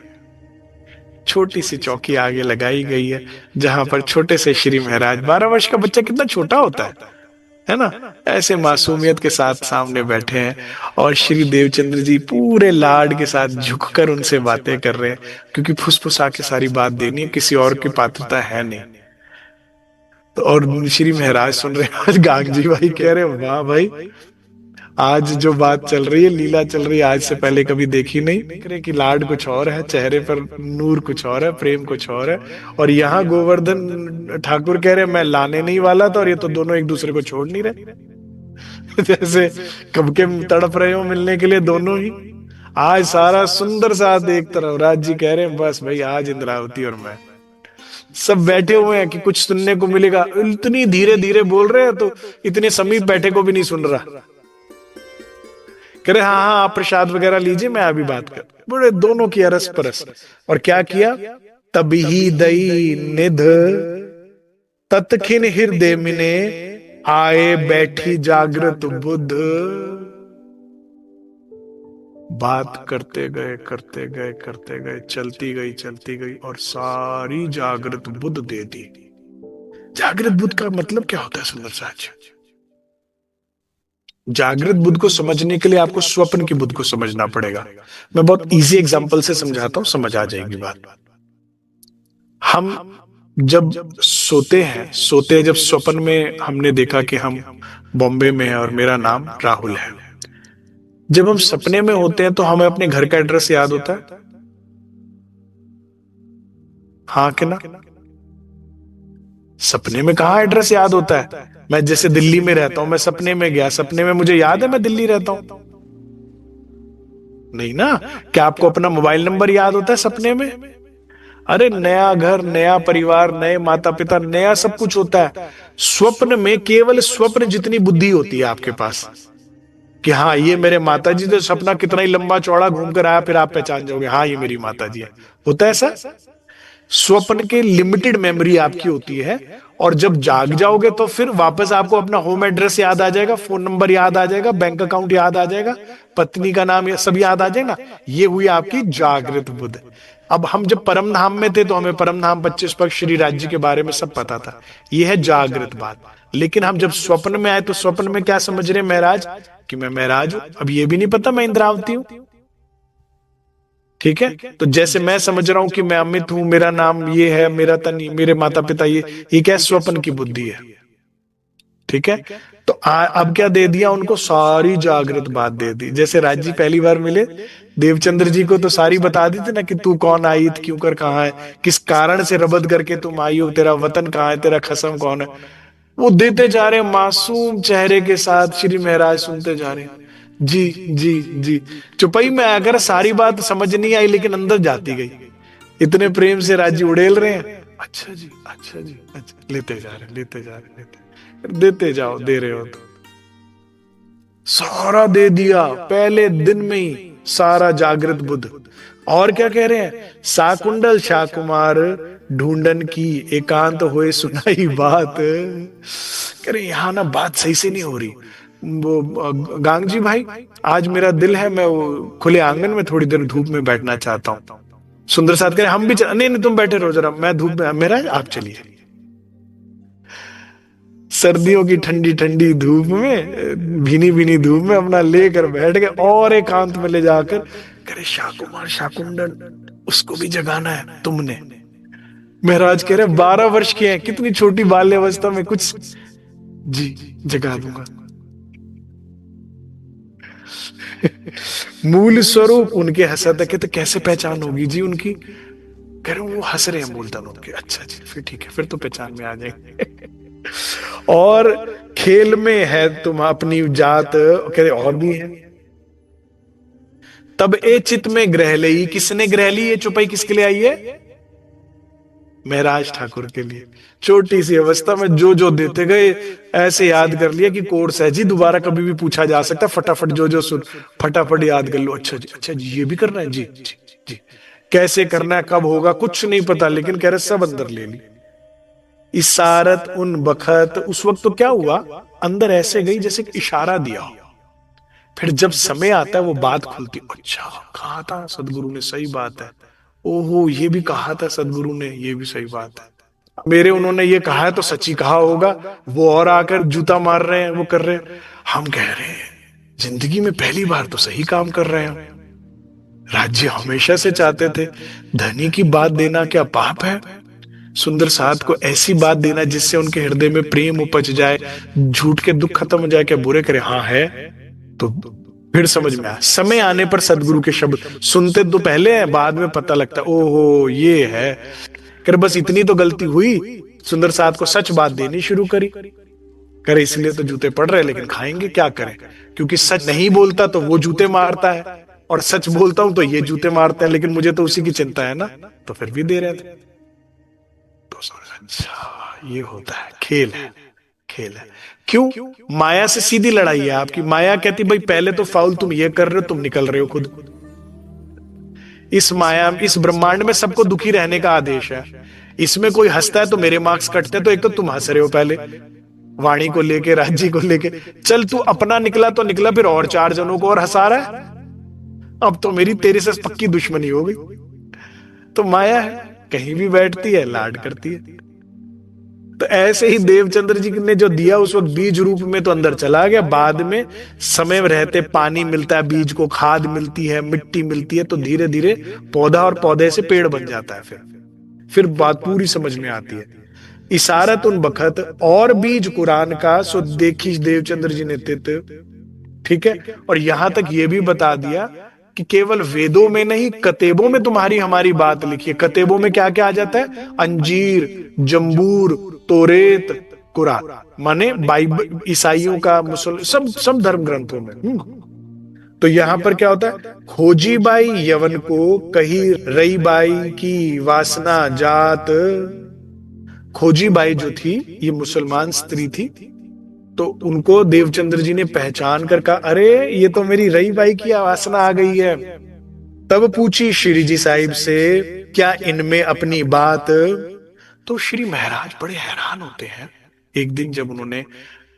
छोटी सी चौकी आगे लगाई गई है, जहां पर छोटे से श्री महाराज, 12 वर्ष का बच्चा कितना छोटा होता है ना, ऐसे मासूमियत के साथ सामने बैठे हैं। और श्री देवचंद्र जी पूरे लाड के साथ झुककर उनसे बातें कर रहे हैं, क्योंकि फुसफुसा के सारी बात देनी है, किसी और की पात्रता है नहीं। तो और श्री महाराज सुन रहे हैं। आज गांगजी भाई कह रहे हैं, वाह भाई, आज जो बात चल रही है, लीला चल रही है, आज से पहले कभी देखी नहीं। देख रहे कि लाड कुछ और है, चेहरे पर नूर कुछ और है, प्रेम कुछ और है। और यहाँ गोवर्धन ठाकुर कह रहे मैं लाने नहीं वाला था, और ये तो दोनों एक दूसरे को छोड़ नहीं रहे। जैसे कब के तड़प रहे हो मिलने के लिए दोनों ही। आज सारा सुंदर साथ एक तरफ, राज जी कह रहे हैं बस भाई आज इंद्रावती और मैं सब बैठे हुए हैं कि कुछ सुनने को मिलेगा। इतनी धीरे धीरे बोल रहे हैं तो इतने समीप बैठे को भी नहीं सुन रहा। कह रहे हाँ हाँ आप प्रसाद वगैरह लीजिए, मैं अभी बात कर। बोले दोनों की अरस परस। और क्या किया, तभी दई निध तत्खिन हृदय मिने, आए बैठी जागृत बुद्ध। बात करते गए करते गए करते गए, चलती गई और सारी जागृत बुद्ध दे दी। जागृत बुद्ध का मतलब क्या होता है सुंदर साज? जागृत बुद्ध को समझने के लिए आपको स्वप्न की बुद्ध को समझना पड़ेगा। मैं बहुत इजी एग्जांपल से समझाता हूं, समझ आ जाएगी बात। हम जब सोते हैं जब स्वप्न में हमने देखा कि हम बॉम्बे में हैं और मेरा नाम राहुल है। जब हम सपने में होते हैं तो हमें अपने घर का एड्रेस याद होता है, हाँ कि ना? सपने में कहाँ एड्रेस याद होता है? मैं जैसे दिल्ली में रहता हूं, मैं सपने में गया, सपने में मुझे याद है मैं दिल्ली रहता हूं? नहीं ना। क्या आपको अपना मोबाइल नंबर याद होता है सपने में? अरे नया घर, नया परिवार, नए माता पिता, नया सब कुछ होता है। स्वप्न में केवल स्वप्न जितनी बुद्धि होती है आपके पास कि हाँ ये मेरे माता जी, तो सपना कितना ही लंबा चौड़ा घूम कर आया फिर आप पहचान जाओगे हाँ ये मेरी माता जी है। होता है ऐसा? स्वप्न के लिमिटेड मेमोरी आपकी होती है, और जब जाग जाओगे तो फिर वापस आपको अपना होम एड्रेस याद आ जाएगा, फोन नंबर याद आ जाएगा, बैंक अकाउंट याद आ जाएगा, पत्नी का नाम सब याद आ जाएगा। ये हुई आपकी जागृत बुद्ध। अब हम जब परम धाम में थे तो हमें परम धाम 25 पक्ष श्री राज्य के बारे में सब पता था, यह है जागृत बात। लेकिन हम जब स्वप्न में आए तो स्वप्न में क्या समझ रहे महाराज कि मैं महाराज हूं। अब ये भी नहीं पता मैं इंद्रावती हूं। ठीक है, तो जैसे मैं समझ रहा हूं कि मैं अमित हूं, मेरा नाम ये है, मेरा तन, मेरे माता पिता ये क्या स्वप्न की बुद्धि है। ठीक है, तो अब क्या दे दिया उनको, सारी जागृत बात दे दी। जैसे राज जी पहली बार मिले देवचंद्र जी को तो सारी बता दी थी ना कि तू कौन आई, क्यों कर, कहाँ है, किस कारण से रबद करके तुम आई हो, तेरा वतन कहाँ है, तेरा खसम कौन है। वो देते जा रहे मासूम चेहरे के साथ। श्री महाराज सुनते जा रहे, जी जी जी। चुपई में अगर सारी बात समझ नहीं आई लेकिन अंदर जाती गई। इतने प्रेम से राजी उड़ेल रहे हैं। अच्छा जी, अच्छा जी, अच्छा। लेते जा रहे, लेते जा रहे, देते जाओ, दे रहे हो तो सारा दे दिया पहले दिन में ही, सारा जागृत बुद्ध। और क्या कह रहे हैं, साकुंडल शाकुमार ढूंढन की एकांत होए सुनाई बात। कह रहे यहां ना बात सही से नहीं हो रही। वो गांगजी भाई आज मेरा दिल है मैं खुले आंगन में थोड़ी देर धूप में बैठना चाहता हूं। सुंदर साथ कह रहे हम भी नहीं नहीं तुम बैठे रहो जरा, मैं धूप में, मेरा आप चलिए। सर्दियों की ठंडी ठंडी धूप में, भीनी भीनी धूप में अपना लेकर बैठ गए और एकांत में ले जाकर करे शाकुमार शाकुंडन उसको भी जगाना है तुमने। महाराज कह रहे 12 वर्ष के हैं, कितनी छोटी बाल्यावस्था में कुछ, जी जगा दूंगा। मूल स्वरूप उनके हंसत है। कहते कैसे पहचान होगी जी उनकी? कह रहे वो हंस रहे हैं मूलतन उनके। अच्छा जी, फिर ठीक है, फिर तो पहचान में आ जाएंगे। और खेल में है तुम अपनी जात, कह रहे और भी है। तब ए चित में ग्रह ली, किसने ग्रह ली? ये चौपाई किसके लिए आई है? महराज ठाकुर के लिए। छोटी सी अवस्था में जो जो देते गए ऐसे याद कर लिया कि कोर्स है जी, दोबारा कभी भी पूछा जा सकता, फटाफट जो जो सुन फटाफट याद कर लो। अच्छा जी, अच्छा जी, ये भी करना है जी जी जी। कैसे करना है, कब होगा, कुछ नहीं पता, लेकिन कह रहे सब अंदर ले ली। इशारत उन बखत, उस वक्त तो क्या हुआ, अंदर ऐसे गई जैसे इशारा दिया हो। फिर जब समय आता है वो बात खुलती, अच्छा कहा था सदगुरु ने, सही बात है। ओहो, ये भी कहा था सदगुरु ने, ये भी सही बात है। मेरे उन्होंने ये कहा है तो सच्ची कहा होगा। वो और आकर जूता मार रहे हैं, वो कर रहे हैं। हम कह रहे हैं जिंदगी में पहली बार तो सही काम कर रहे हैं। राज्य हमेशा से चाहते थे, धनी की बात देना क्या पाप है? सुंदर साथ को ऐसी बात देना जिससे उनके हृदय में प्रेम उपज जाए, झूठ के दुख खत्म हो जाए, क्या बुरे करे? हाँ है। तो फिर समझ में आया, समय आने पर सदगुरु के शब्द सुनते तो पहले हैं, बाद में पता लगता ओहो ये है। कर बस इतनी तो गलती हुई, सुंदर साथ को सच बात देनी शुरू करी। करे इसलिए तो जूते पड़ रहे, लेकिन खाएंगे क्या करें, क्योंकि सच नहीं बोलता तो वो जूते मारता है, और सच बोलता हूं तो ये जूते मारते हैं, लेकिन मुझे तो उसी की चिंता है ना, तो फिर भी दे रहे थे। तो अच्छा ये होता है, खेल है, खेल है। क्यों? माया से सीधी लड़ाई है आपकी। माया कहती भाई पहले तो फाउल तुम ये कर रहे हो, तुम निकल रहे हो खुद। इस माया, इस ब्रह्मांड में सबको दुखी रहने का आदेश है। इसमें कोई हंसता है तो मेरे मार्क्स कटते हैं, तो एक तो तुम हंस रहे हो पहले वाणी को लेके, राज्य को लेके। चल तू अपना निकला तो निकला, फिर और 4 जनों को और हंसा रहा है। अब तो मेरी तेरे से पक्की दुश्मनी हो गई। तो माया है, कहीं भी बैठती है, लाड करती है। तो ऐसे ही देवचंद्र जी ने जो दिया उस वक्त बीज रूप में तो अंदर चला गया, बाद में समय रहते पानी मिलता है, बीज को खाद मिलती है, मिट्टी मिलती है, तो धीरे धीरे पौधा और पौधे से पेड़ बन जाता है। फिर बात पूरी समझ में आती है। इशारत उन बखत और बीज कुरान का, सो देखी देवचंद्र जी ने तित। ठीक है, और यहां तक ये भी बता दिया कि केवल वेदों में नहीं, कतेबों में तुम्हारी हमारी बात लिखी है। कतेबों में क्या क्या आ जाता है? अंजीर, जंबूर, तोरेत, कुरान, माने बाइबल, ईसाइयों का, मुसलमान, सब धर्म ग्रंथों में। तो यहां पर क्या होता है? खोजी बाई यवन को कही रई बाई की वासना जात। खोजी बाई जो थी ये मुसलमान स्त्री थी, तो उनको देवचंद्र जी ने पहचान कर कहा, अरे ये तो मेरी रई बाई की वासना आ गई है। तब पूछी श्री जी साहिब से, क्या इनमें अपनी बात? तो श्री महाराज बड़े हैरान होते हैं। एक दिन जब उन्होंने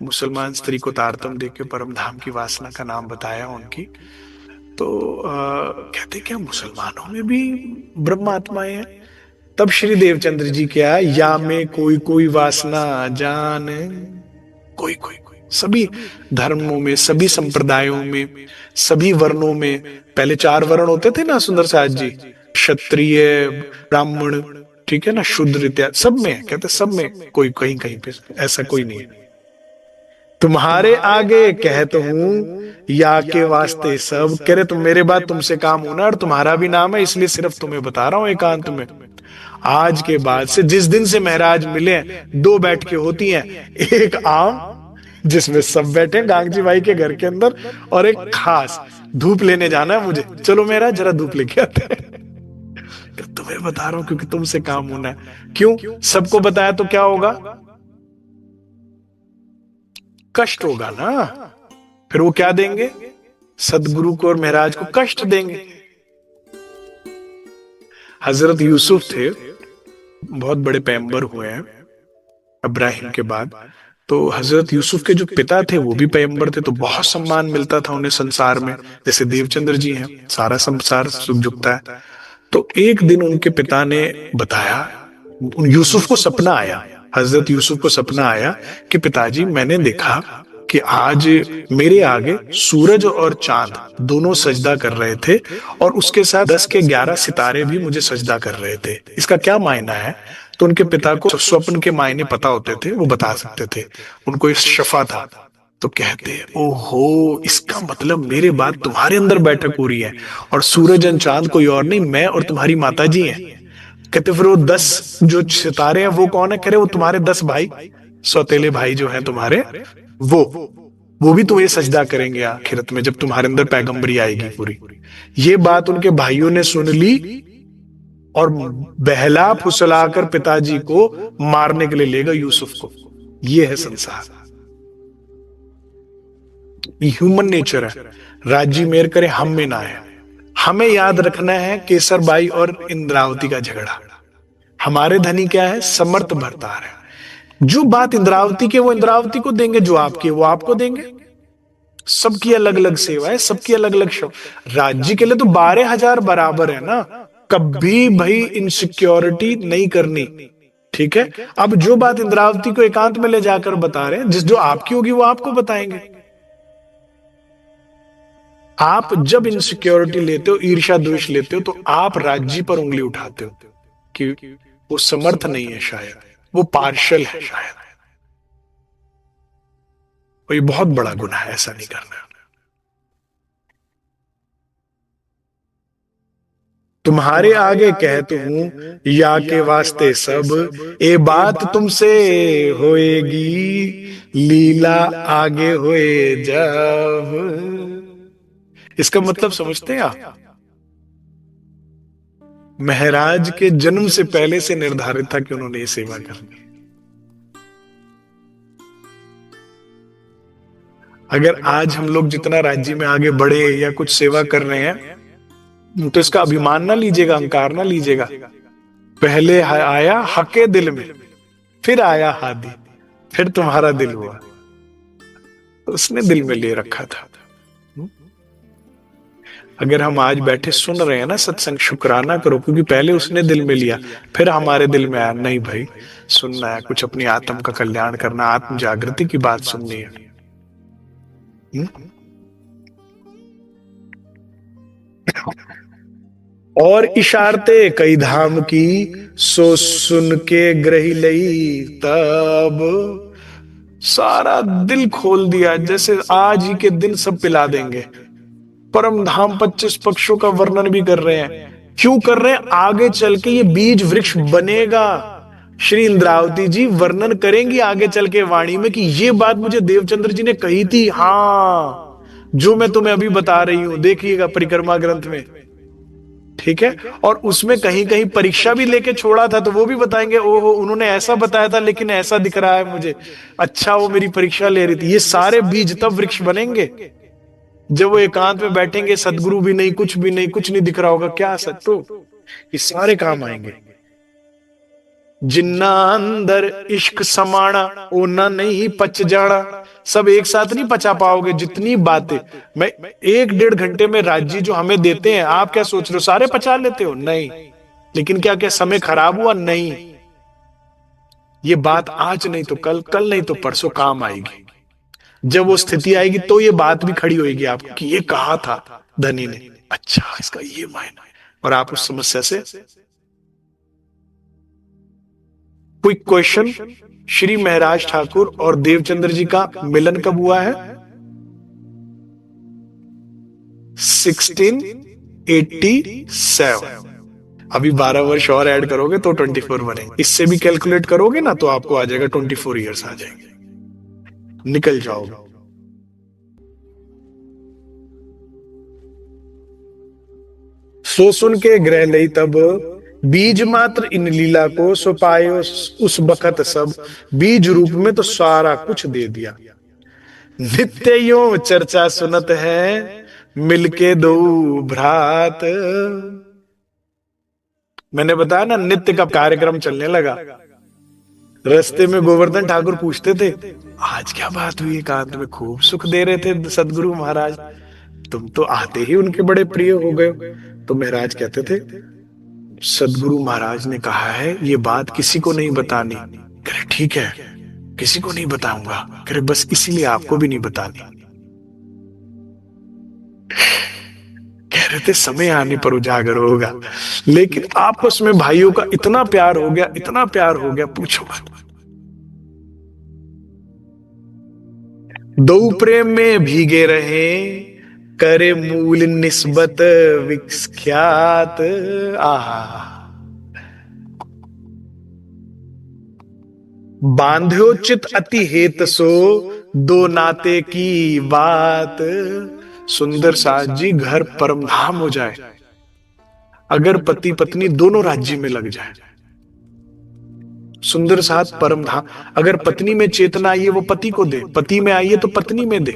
मुसलमान स्त्री को तारतम देख के परम धाम की वासना का नाम बताया उनकी, तो कहते क्या मुसलमानों में भी ब्रह्मात्माएं हैं? तब श्री देवचंद्र जी क्या, या में कोई कोई वासना जान, कोई कोई कोई, सभी धर्मों में, सभी संप्रदायों में, सभी वर्णों में। पहले 4 वर्ण होते थे ना सुंदर साथ जी, क्षत्रिय, ब्राह्मण, ठीक है ना, शूद्र इत्यादि, सब में कहते, सब में कोई कहीं कहीं पे, ऐसा कोई नहीं है। तुम्हारे आगे कहता हूं या के वास्ते सब, कह रहे तुम मेरे बाद तुमसे काम होना, और तुम्हारा भी नाम है, इसलिए सिर्फ तुम्हें बता रहा हूं एकांत में। आज के बाद से, जिस दिन से महाराज मिले, 2 बैठकें होती हैं, एक आम जिसमें सब बैठे गांगजी भाई के घर के अंदर, और एक खास धूप लेने जाना है मुझे, चलो मेरा जरा धूप लेके आते हैं। तुम्हें बता रहा हूं क्योंकि तुमसे काम होना है। क्यों? सबको बताया तो क्या होगा? कष्ट होगा ना। फिर वो क्या देंगे? सदगुरु को और महाराज को कष्ट देंगे। हजरत यूसुफ थे, बहुत बड़े पैगंबर हुए हैं इब्राहिम के बाद। तो हजरत यूसुफ के जो पिता थे वो भी पैगंबर थे, तो बहुत सम्मान मिलता था उन्हें संसार में, जैसे देवचंद्र जी हैं, सारा संसार सुख झुकता है। तो एक दिन उनके पिता ने बताया, उन यूसुफ को सपना आया, हजरत यूसुफ को सपना आया कि पिताजी मैंने देखा कि आज मेरे आगे सूरज और चांद दोनों सजदा कर रहे थे, और उसके साथ 10 के 11 सितारे भी मुझे सजदा कर रहे थे। इसका क्या मायना है? तो उनके पिता को स्वप्न के मायने पता होते थे, वो बता सकते थे, उनको इस शफा था। तो कहते हैं ओहो, इसका मतलब मेरे बाद तुम्हारे अंदर बैठक हो रही है, और सूरज और चांद कोई और नहीं, मैं और तुम्हारी माता जी हैं। कहते फिर वो 10 जो सितारे हैं वो कौन है? कह रहे वो तुम्हारे 10 भाई, सौतेले भाई जो हैं तुम्हारे, वो वो भी तुम्हें सजदा करेंगे आखिरत में, जब तुम्हारे अंदर पैगंबरी आएगी पूरी। ये बात उनके भाइयों ने सुन ली और बहला फुसलाकर पिताजी को मारने के लिए ले गए यूसुफ को। ये है संसार, ह्यूमन नेचर है। राजी मेर करे हम में ना है। हमें याद रखना है केसर बाई और इंद्रावती का झगड़ा। हमारे धनी क्या है? समर्थ भरतार है। जो बात इंद्रावती के वो इंद्रावती को देंगे, जो आपकी वो आपको देंगे। सबकी अलग अलग सेवा है, सबकी अलग अलग राज्य के लिए तो 12,000 बराबर है ना। कभी भाई इनसिक्योरिटी नहीं करनी, ठीक है। अब जो बात इंद्रावती को एकांत में ले जाकर बता रहे हैं, जिस जो आपकी होगी वो आपको बताएंगे। आप जब इनसिक्योरिटी लेते हो, ईर्ष्या द्वेष लेते हो, तो आप राज्य पर उंगली उठाते हो कि वो समर्थ नहीं है, शायद वो पार्शल है, शायद। और ये बहुत बड़ा गुनाह है, ऐसा नहीं करना। तुम्हारे आगे कहते हूं या के वास्ते सब, ए बात तुमसे होएगी, लीला आगे होए जब। इसका मतलब समझते हैं आप? महाराज के जन्म से पहले से निर्धारित था कि उन्होंने ये सेवा करनी। अगर आज हम लोग जितना राज्य में आगे बढ़े या कुछ सेवा कर रहे हैं, तो इसका अभिमान ना लीजिएगा, अहंकार ना लीजिएगा। पहले आया हके दिल में, फिर आया हादी, फिर तुम्हारा दिल हुआ। तो उसने दिल में ले रखा था। अगर हम आज बैठे सुन रहे हैं ना सत्संग, शुक्राना करो, क्योंकि पहले उसने दिल में लिया, फिर हमारे दिल में आया नहीं भाई सुनना है, कुछ अपनी आत्म का कल्याण करना, आत्म जागृति की बात सुननी है। और इशारते कई धाम की, सो सुन के ग्रही लई तब। सारा दिल खोल दिया, जैसे आज ही के दिन सब पिला देंगे। परम धाम 25 पक्षों का वर्णन भी कर रहे हैं। क्यों कर रहे हैं? आगे चल के ये बीज वृक्ष बनेगा। श्री इंद्रावती जी वर्णन करेंगी आगे चल के वाणी में कि ये बात मुझे देवचंद्र जी ने कही थी, हाँ, जो मैं तुम्हें अभी बता रही हूं, देखिएगा परिक्रमा ग्रंथ में, ठीक है। और उसमें कहीं कहीं परीक्षा भी लेके छोड़ा था, तो वो भी बताएंगे, ओहो उन्होंने ऐसा बताया था लेकिन ऐसा दिख रहा है मुझे, अच्छा वो मेरी परीक्षा ले रही थी। ये सारे बीज तब वृक्ष बनेंगे जब वो एकांत में बैठेंगे, सदगुरु भी नहीं, कुछ भी नहीं, कुछ नहीं दिख रहा होगा, क्या सत्तो, ये सारे काम आएंगे। जिन्ना अंदर इश्क समाना, ओना नहीं पच जाना। सब एक साथ नहीं पचा पाओगे। जितनी बातें मैं 1-1.5 घंटे में राज्य जो हमें देते हैं, आप क्या सोच रहे हो सारे पचा लेते हो? नहीं। लेकिन क्या क्या समय खराब हुआ? नहीं। ये बात आज नहीं तो कल, कल नहीं तो परसों काम आएगी। जब वो स्थिति आएगी तो ये बात भी खड़ी होगी आपको कि ये कहा था धनी ने, अच्छा इसका ये मायना है, और आप उस समस्या से। क्विक क्वेश्चन, श्री महाराज ठाकुर और देवचंद्र जी का मिलन कब हुआ है? 1687। अभी 12 वर्ष और ऐड करोगे तो 24 बनेंगे। इससे भी कैलकुलेट करोगे ना तो आपको आ जाएगा 24 ईयर्स आ जाएंगे, निकल जाओगे। सो सुन के ग्रह लई तब, बीज मात्र इन लीला को, सो पायो उस बखत सब। बीज रूप में तो सारा कुछ दे दिया। नित्य यो चर्चा सुनत है, मिलके दो भ्रात। मैंने बताया ना, नित्य का कार्यक्रम चलने लगा। रास्ते में गोवर्धन ठाकुर पूछते थे, आज क्या बात हुई? एकांत में खूब सुख दे रहे थे सदगुरु महाराज, तुम तो आते ही उनके बड़े प्रिय हो गए। तो महाराज कहते थे, सदगुरु महाराज ने कहा है ये बात किसी को नहीं बतानी। कह ठीक है, किसी को नहीं बताऊंगा। कह बस इसीलिए आपको भी नहीं बतानी। कह रहे थे समय आने पर उजागर होगा। लेकिन आपस में भाइयों का इतना प्यार हो गया, इतना प्यार हो गया, पूछो मत। दो प्रेम में भीगे रहे, करे मूल निस्बत विख्यात। आहा, बांध्यो चित अति हेत सो, दो नाते की बात। सुंदर सास जी, घर परम धाम हो जाए अगर पति पत्नी दोनों राज्य में लग जाए। सुंदर साथ परम धाम। अगर पत्नी में चेतना आई है वो पति को दे, पति में आई है तो पत्नी में दे।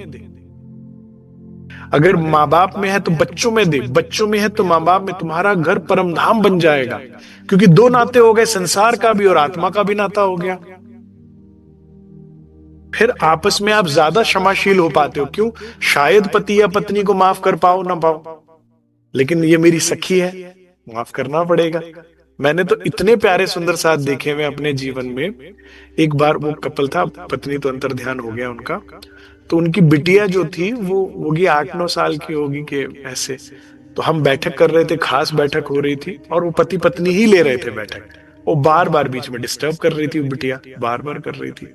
अगर माँ बाप में है तो बच्चों में दे, बच्चों में है तो माँ बाप में। तुम्हारा घर परम धाम बन जाएगा, क्योंकि दो नाते हो गए, संसार का भी और आत्मा का भी नाता हो गया। फिर आपस में आप ज्यादा क्षमाशील हो पाते हो। क्यों? शायद पति या पत्नी को माफ कर पाओ ना पाओ, लेकिन ये मेरी सखी है, माफ करना पड़ेगा। मैंने तो इतने प्यारे सुंदर साथ देखे हुए अपने जीवन में। एक बार वो कपल था, पत्नी तो अंतर ध्यान हो गया उनका, तो उनकी बिटिया जो थी वो होगी 8-9 साल की होगी के ऐसे। तो हम बैठक कर रहे थे, खास बैठक हो रही थी, और वो पति पत्नी ही ले रहे थे बैठक। वो बार बार बीच में डिस्टर्ब कर रही थी, बिटिया बार बार कर रही थी।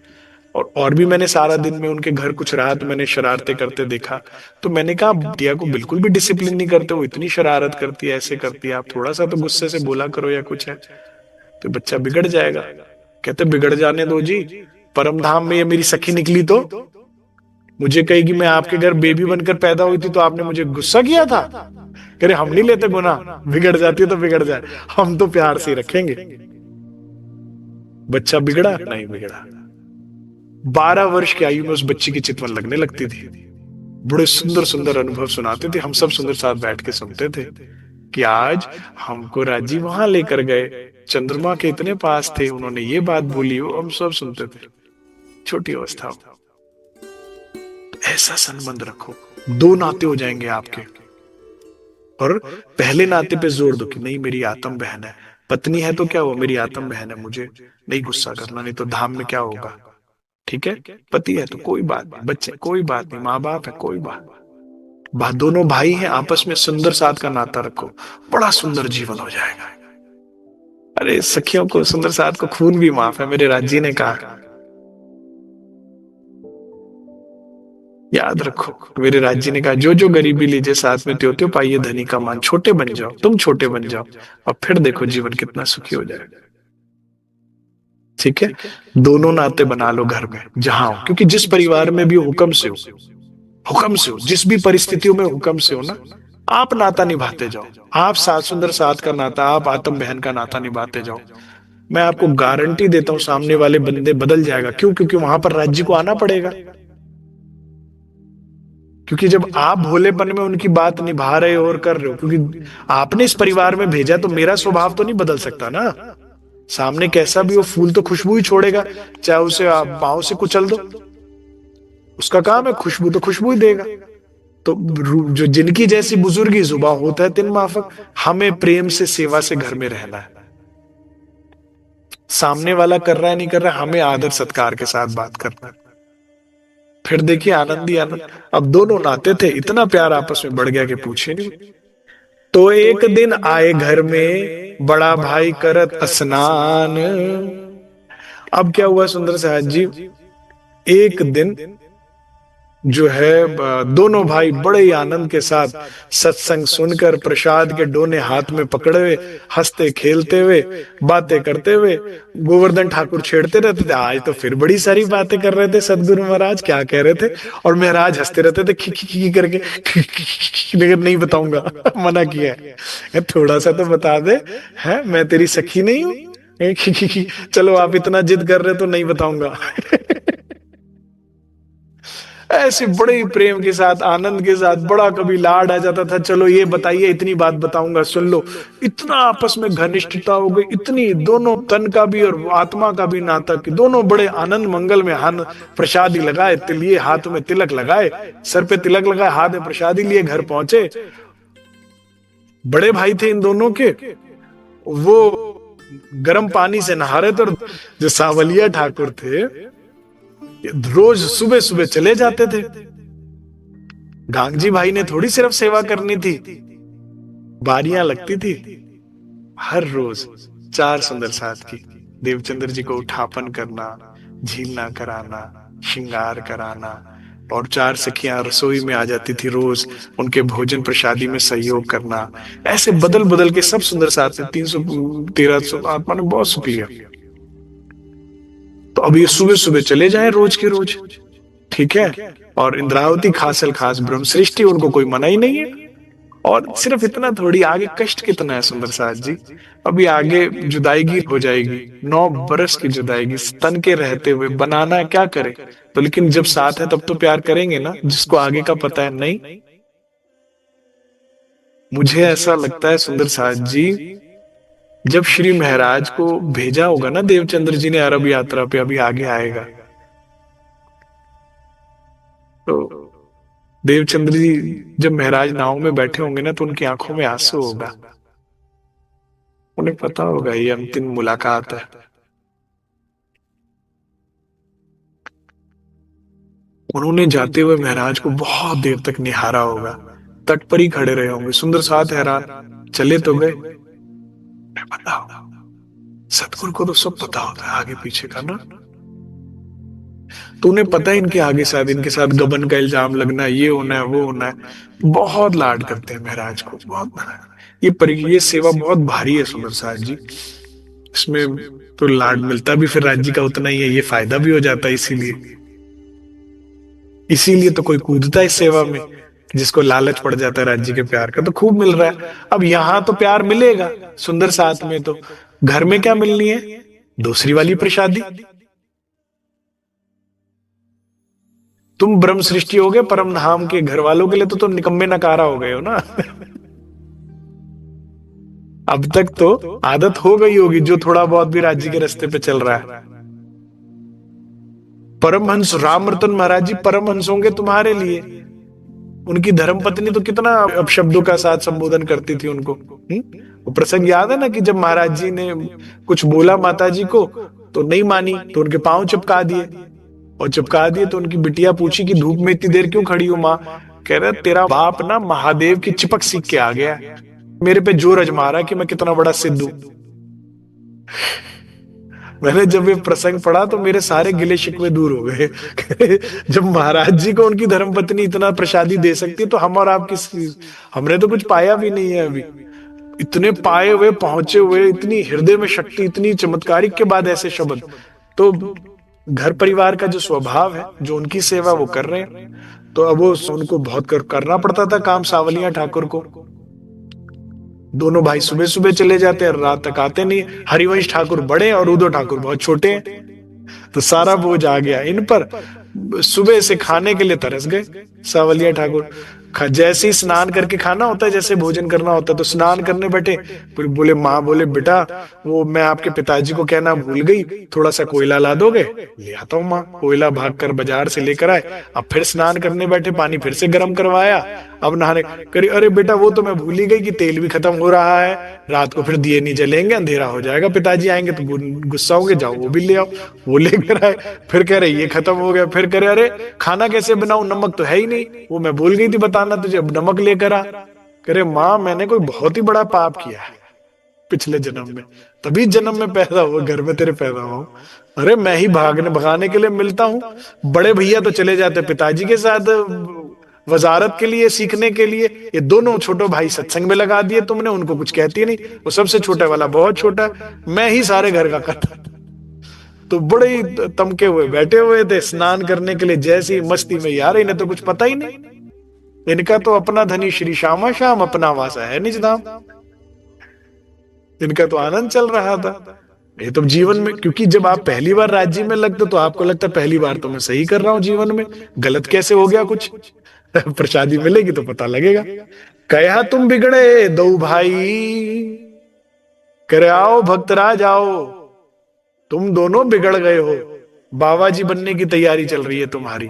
और भी मैंने सारा दिन में उनके घर कुछ रात मैंने शरारतें करते देखा। तो मैंने कहा, बिटिया को बिल्कुल भी डिसिप्लिन नहीं करते, वो इतनी शरारत करती है, ऐसे करती है, आप थोड़ा सा तो गुस्से से बोला करो या कुछ है, तो बच्चा बिगड़ जाएगा। कहते बिगड़ जाने दो जी, परम धाम में ये मेरी सखी निकली तो मुझे कहेगी मैं आपके घर बेबी बनकर पैदा हुई थी तो आपने मुझे गुस्सा किया था। कह रहे हम नहीं लेते गुना, बिगड़ जाती है तो बिगड़ जाए, हम तो प्यार से रखेंगे। बच्चा बिगड़ा नहीं बिगड़ा। 12 वर्ष की आयु में उस बच्ची की चितवन लगने लगती थी। बड़े सुंदर सुंदर अनुभव सुनाते थे, हम सब सुंदर साथ बैठ के सुनते थे कि आज हमको राजी वहां लेकर गए, चंद्रमा के इतने पास थे, उन्होंने ये बात बोली, वो हम सब सुनते थे। छोटी अवस्था हो। ऐसा संबंध रखो, दो नाते हो जाएंगे आपके। और पहले नाते पे जोर दो कि नहीं मेरी आत्म बहन है, पत्नी है तो क्या हुआ, मेरी आत्म बहन है, मुझे नहीं गुस्सा करना, नहीं तो धाम में क्या होगा। ठीक है, पति है तो कोई बात नहीं, बच्चे कोई बात नहीं, माँ बाप है कोई बात, दोनों भाई हैं, आपस में सुंदर साथ का नाता रखो, बड़ा सुंदर जीवन हो जाएगा। अरे सखियों को, सुंदर साथ को खून भी माफ है, मेरे राजी ने कहा। याद रखो, मेरे राज्य ने कहा, जो जो गरीबी लीजिए साथ में त्यों त्यों पाइए धनी का मान, छोटे बन जाओ, तुम छोटे बन जाओ, और फिर देखो जीवन कितना सुखी हो जाएगा। ठीक है, दोनों नाते बना लो घर में जहां हो, क्योंकि जिस परिवार में भी हुक्म से हो, हुक्म से हो, जिस भी परिस्थितियों में हुक्म से हो ना, आप नाता निभाते जाओ। आप सास सुंदर साथ का नाता, आप आत्म बहन का नाता निभाते जाओ। मैं आपको गारंटी देता हूं सामने वाले बंदे बदल जाएगा। क्यों? क्योंकि वहां पर राज्य को आना पड़ेगा। क्योंकि जब आप भोलेपन में उनकी बात निभा रहे हो और कर रहे हो, क्योंकि आपने इस परिवार में भेजा, तो मेरा स्वभाव तो नहीं बदल सकता ना। सामने कैसा भी हो, फूल तो खुशबू ही छोड़ेगा, चाहे उसे आप पांव से कुचल दो, उसका काम है, खुशबू तो खुशबू ही देगा। तो जो जिनकी जैसी बुजुर्गी जुबा होता है तिन माफक, हमें प्रेम से सेवा से घर में रहना है। सामने वाला कर रहा है नहीं कर रहा है, हमें आदर सत्कार के साथ बात करना है। फिर देखिए आनंद ही आनंद। अब दोनों नाते थे, इतना प्यार आपस में बढ़ गया कि पूछे नहीं। तो एक दिन आए घर में बड़ा भाई करत स्नान। अब क्या हुआ सुंदर साहब जी, एक दिन जो है दोनों भाई बड़े ही आनंद के साथ सत्संग सुनकर प्रसाद के डोने हाथ में पकड़े हुए, हंसते खेलते हुए, बातें करते हुए, गोवर्धन ठाकुर छेड़ते रहते थे। आज तो फिर बड़ी सारी बातें कर रहे थे, सदगुरु महाराज क्या कह रहे थे, और महाराज हंसते रहते थे खी खी खी करके, लेकिन नहीं बताऊंगा, मना किया है। थोड़ा सा तो बता दे, है मैं तेरी सखी नहीं हूं? चलो आप इतना जिद कर रहे तो नहीं बताऊंगा। ऐसे बड़े प्रेम के साथ, आनंद के साथ, बड़ा कभी लाड आ जाता था, चलो ये बताइए, इतनी बात बताऊंगा सुन लो। इतना आपस में घनिष्ठता हो गई, इतनी, दोनों तन का भी और आत्मा का भी नाता, कि दोनों बड़े आनंद मंगल में हाथ प्रसादी लगाए, लिए हाथ में तिलक लगाए, सर पे तिलक लगाए, हाथ में प्रसादी लिए घर पहुंचे। बड़े भाई थे इन दोनों के, वो गर्म पानी से नहा रहे थे, और जो सावलिया ठाकुर थे रोज सुबह सुबह चले जाते थे। गांगजी भाई ने थोड़ी सिर्फ सेवा करनी थी, बारियां लगती थी हर रोज 4 सुंदर साथ की। देवचंद्र जी को उठापन करना, झीलना कराना, श्रृंगार कराना, और 4 सखियां रसोई में आ जाती थी रोज, उनके भोजन प्रसादी में सहयोग करना। ऐसे बदल बदल के सब सुंदर साथ में 313 आत्मा ने बहुत सुख लिया। तो अब ये सुबह सुबह चले जाए रोज के रोज, ठीक है। और इंद्रावती खासल खास ब्रह्म सृष्टि, उनको कोई मना ही नहीं है। और सिर्फ इतना थोड़ी, आगे कष्ट कितना है सुंदर साथ जी। अभी आगे जुदाईगी हो जाएगी, 9 बरस की जुदाईगी, तन के रहते हुए बनाना है, क्या करे। तो लेकिन जब साथ है तब तो प्यार करेंगे ना, जिसको आगे का पता है नहीं। मुझे ऐसा लगता है सुंदर साथ जी, जब श्री महाराज को भेजा होगा ना देवचंद्र जी ने अरब यात्रा पे, अभी आगे आएगा, तो देवचंद्र जी जब महाराज नाव में बैठे होंगे ना, तो उनकी आंखों में आंसू होगा। उन्हें पता होगा ये अंतिम मुलाकात है। उन्होंने जाते हुए महाराज को बहुत देर तक निहारा होगा, तट पर ही खड़े रहे होंगे। सुंदर साथ हैरान, चले तो गए, बताओ, सतगुरु को तो सब पता होता है आगे पीछे का ना। तो उन्हें पता है इनके आगे शायद इनके साथ गबन का इल्जाम लगना, ये होना है वो होना है। बहुत लाड करते हैं महाराज को, बहुत बड़ा। ये सेवा बहुत भारी है सुंदर साथ जी। इसमें तो लाड मिलता भी फिर राज्य का उतना ही है, ये फायदा भी हो जाता है। इसीलिए इसीलिए तो कोई कूदता है इस सेवा में, जिसको लालच पड़ जाता है राज्य के प्यार का। तो खूब मिल रहा है। अब यहां तो प्यार मिलेगा सुंदर साथ में, तो घर में क्या मिलनी है, दूसरी वाली प्रसादी। तुम ब्रह्म सृष्टि हो गए, परम धाम के घर वालों के लिए तो तुम निकम्मे नकारा हो गए हो ना। अब तक तो आदत हो गई होगी, जो थोड़ा बहुत भी राज्य के रास्ते पे चल रहा है। परमहंस राम रतन महाराज जी परमहंस होंगे तुम्हारे लिए। उनकी धर्मपत्नी तो कितना अपशब्दों का साथ संबोधन करती थी उनको। वो प्रसंग याद है ना, कि जब महाराज जी ने कुछ बोला माता जी को, तो नहीं मानी, तो उनके पांव चिपका दिए। और चिपका दिए तो उनकी बिटिया पूछी कि धूप में इतनी देर क्यों खड़ी हो माँ। कह रहे तेरा बाप ना महादेव की चिपक सीख के आ गया, मेरे पे जोर अजमा रहा कि मैं कितना बड़ा सिद्ध हूं। मैंने जब ये प्रसंग पढ़ा तो मेरे सारे गिले शिकवे दूर हो गए। जब महाराज जी को उनकी धर्मपत्नी इतना प्रसादी दे सकती है, तो हम और आप किस, हमने तो कुछ पाया भी नहीं है अभी। इतने पाए हुए पहुंचे हुए, इतनी हृदय में शक्ति, इतनी चमत्कारिक के बाद ऐसे शब्द। तो घर परिवार का जो स्वभाव है, जो उनकी सेवा वो कर रहे हैं। तो अब वो उनको बहुत करना पड़ता था काम सावलिया ठाकुर को। दोनों भाई सुबह सुबह चले जाते हैं, रात तक आते नहीं। हरिवंश ठाकुर बड़े और उदय ठाकुर बहुत छोटे हैं, तो सारा बोझ आ गया इन पर। सुबह से खाने के लिए तरस गए सावलिया ठाकुर। जैसे ही स्नान करके खाना होता है, जैसे भोजन करना होता है, तो स्नान करने बैठे, फिर बोले माँ बोले बेटा वो मैं आपके पिताजी को कहना भूल गई, थोड़ा सा कोयला ला दोगे। ले आता हूँ माँ। कोयला भागकर बाजार से लेकर आए। अब फिर स्नान करने बैठे, पानी फिर से गर्म करवाया। अब नहाने करी, अरे बेटा वो तो मैं भूल ही गई कि तेल भी खत्म हो रहा है, रात को फिर दिए नहीं जलेंगे, अंधेरा हो जाएगा, पिताजी आएंगे तो गुस्सा होंगे, जाओ वो भी ले आओ। वो लेकर आए। फिर कह रहे ये खत्म हो गया। फिर कह रहे अरे खाना कैसे बनाऊं, नमक तो है ही नहीं, वो मैं भूल गई थी बताना तुझे, अब नमक लेकर आ। कह रहे माँ मैंने कोई बहुत ही बड़ा पाप किया है पिछले जन्म में, तभी जन्म में पैदा हुआ, घर में तेरे पैदा हुआ। अरे मैं ही भगाने के लिए मिलता हूँ। बड़े भैया तो चले जाते पिताजी के साथ वजारत के लिए, सीखने के लिए। ये दोनों छोटे भाई सत्संग में लगा दिए तुमने, उनको कुछ कहती नहीं। वो सबसे छोटा वाला बहुत छोटा, मैं ही सारे घर का करता। तो बड़े ही तमके हुए बैठे हुए थे स्नान करने के लिए, जैसी मस्ती में। यार इन्हें तो कुछ पता ही नहीं, इनका तो अपना धनी श्री श्यामा श्याम अपना वासा है निज धाम। इनका तो आनंद चल रहा था। ये तो जीवन में, क्योंकि जब आप पहली बार राज्य में लगते तो आपको लगता है पहली बार तो मैं सही कर रहा हूं, जीवन में गलत कैसे हो गया कुछ। प्रसादी मिलेगी तो पता लगेगा। कहा तुम बिगड़े दो भाई, करे आओ भक्तराज आओ, तुम दोनों बिगड़ गए हो, बाबा जी बनने की तैयारी चल रही है तुम्हारी,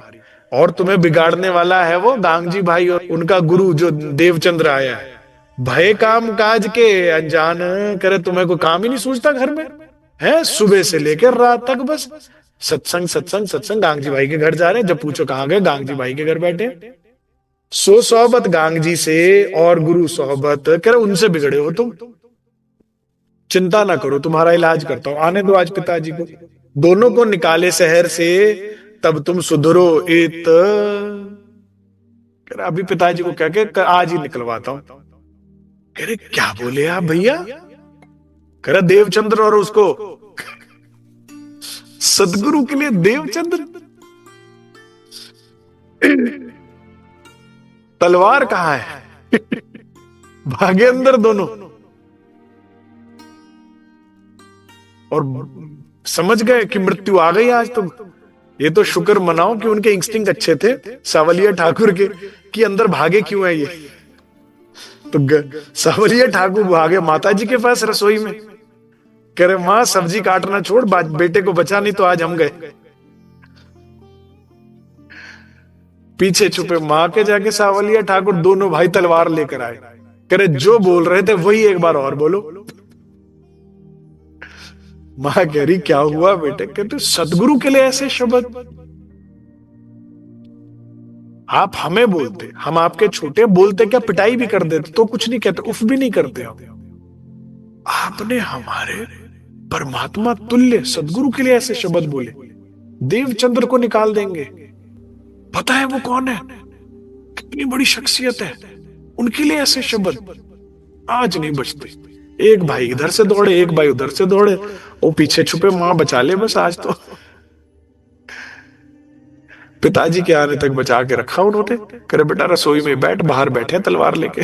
और तुम्हें बिगाड़ने वाला है वो गांगजी भाई और उनका गुरु जो देवचंद्र आया है। भय काम काज के अनजान, करे तुम्हें कोई काम ही नहीं सूझता घर में है, सुबह से लेकर रात तक बस सत्संग सत्संग सत्संग। गांगजी भाई के घर जा रहे हैं, जब पूछो कहां गए, गांगजी भाई के घर बैठे। सो सोहबत गांगजी से और गुरु सोहबत, करे उनसे बिगड़े हो तुम। चिंता ना करो, तुम्हारा इलाज करता हूं, आने दो आज पिताजी को। दोनों को निकाले शहर से, तब तुम सुधरो इत। कह रहा अभी पिताजी को क्या के आज ही निकलवाता हूं। कह रहे क्या बोले आप भैया? कह रहा देवचंद्र और उसको, सदगुरु के लिए देवचंद्र, तलवार कहां है? भागे अंदर दोनों, और समझ गए कि मृत्यु आ गई आज। तो ये तो शुक्र मनाओ कि उनके इंस्टिंक्ट अच्छे थे सावलिया ठाकुर के, कि अंदर भागे क्यों है ये। तो सावलिया ठाकुर भागे माता जी के पास रसोई में। कह रहे मां सब्जी काटना छोड़, बेटे को बचा, नहीं तो आज हम गए। पीछे छुपे मां के जाके सावलिया ठाकुर दोनों भाई तलवार लेकर आए। कह रहे जो बोल रहे थे वही एक बार और बोलो। मां कह रही क्या हुआ बेटे? कहते सदगुरु के लिए ऐसे शब्द आप हमें बोलते, हम आपके छोटे बोलते क्या पिटाई भी कर देते तो कुछ नहीं कहते, उफ भी नहीं करते हम। आपने हमारे परमात्मा तुल्य सदगुरु के लिए ऐसे शब्द बोले। देवचंद्र को निकाल देंगे, पता है वो कौन है, कितनी बड़ी शख्सियत है, उनके लिए ऐसे शब्द आज नहीं बचते। एक भाई इधर से दौड़े, एक भाई उधर से दौड़े, वो पीछे छुपे मां बचा ले बस आज तो। पिताजी के आने तक बचा के रखा उन्होंने। करे बेटा रसोई में बैठ, बाहर बैठे तलवार लेके।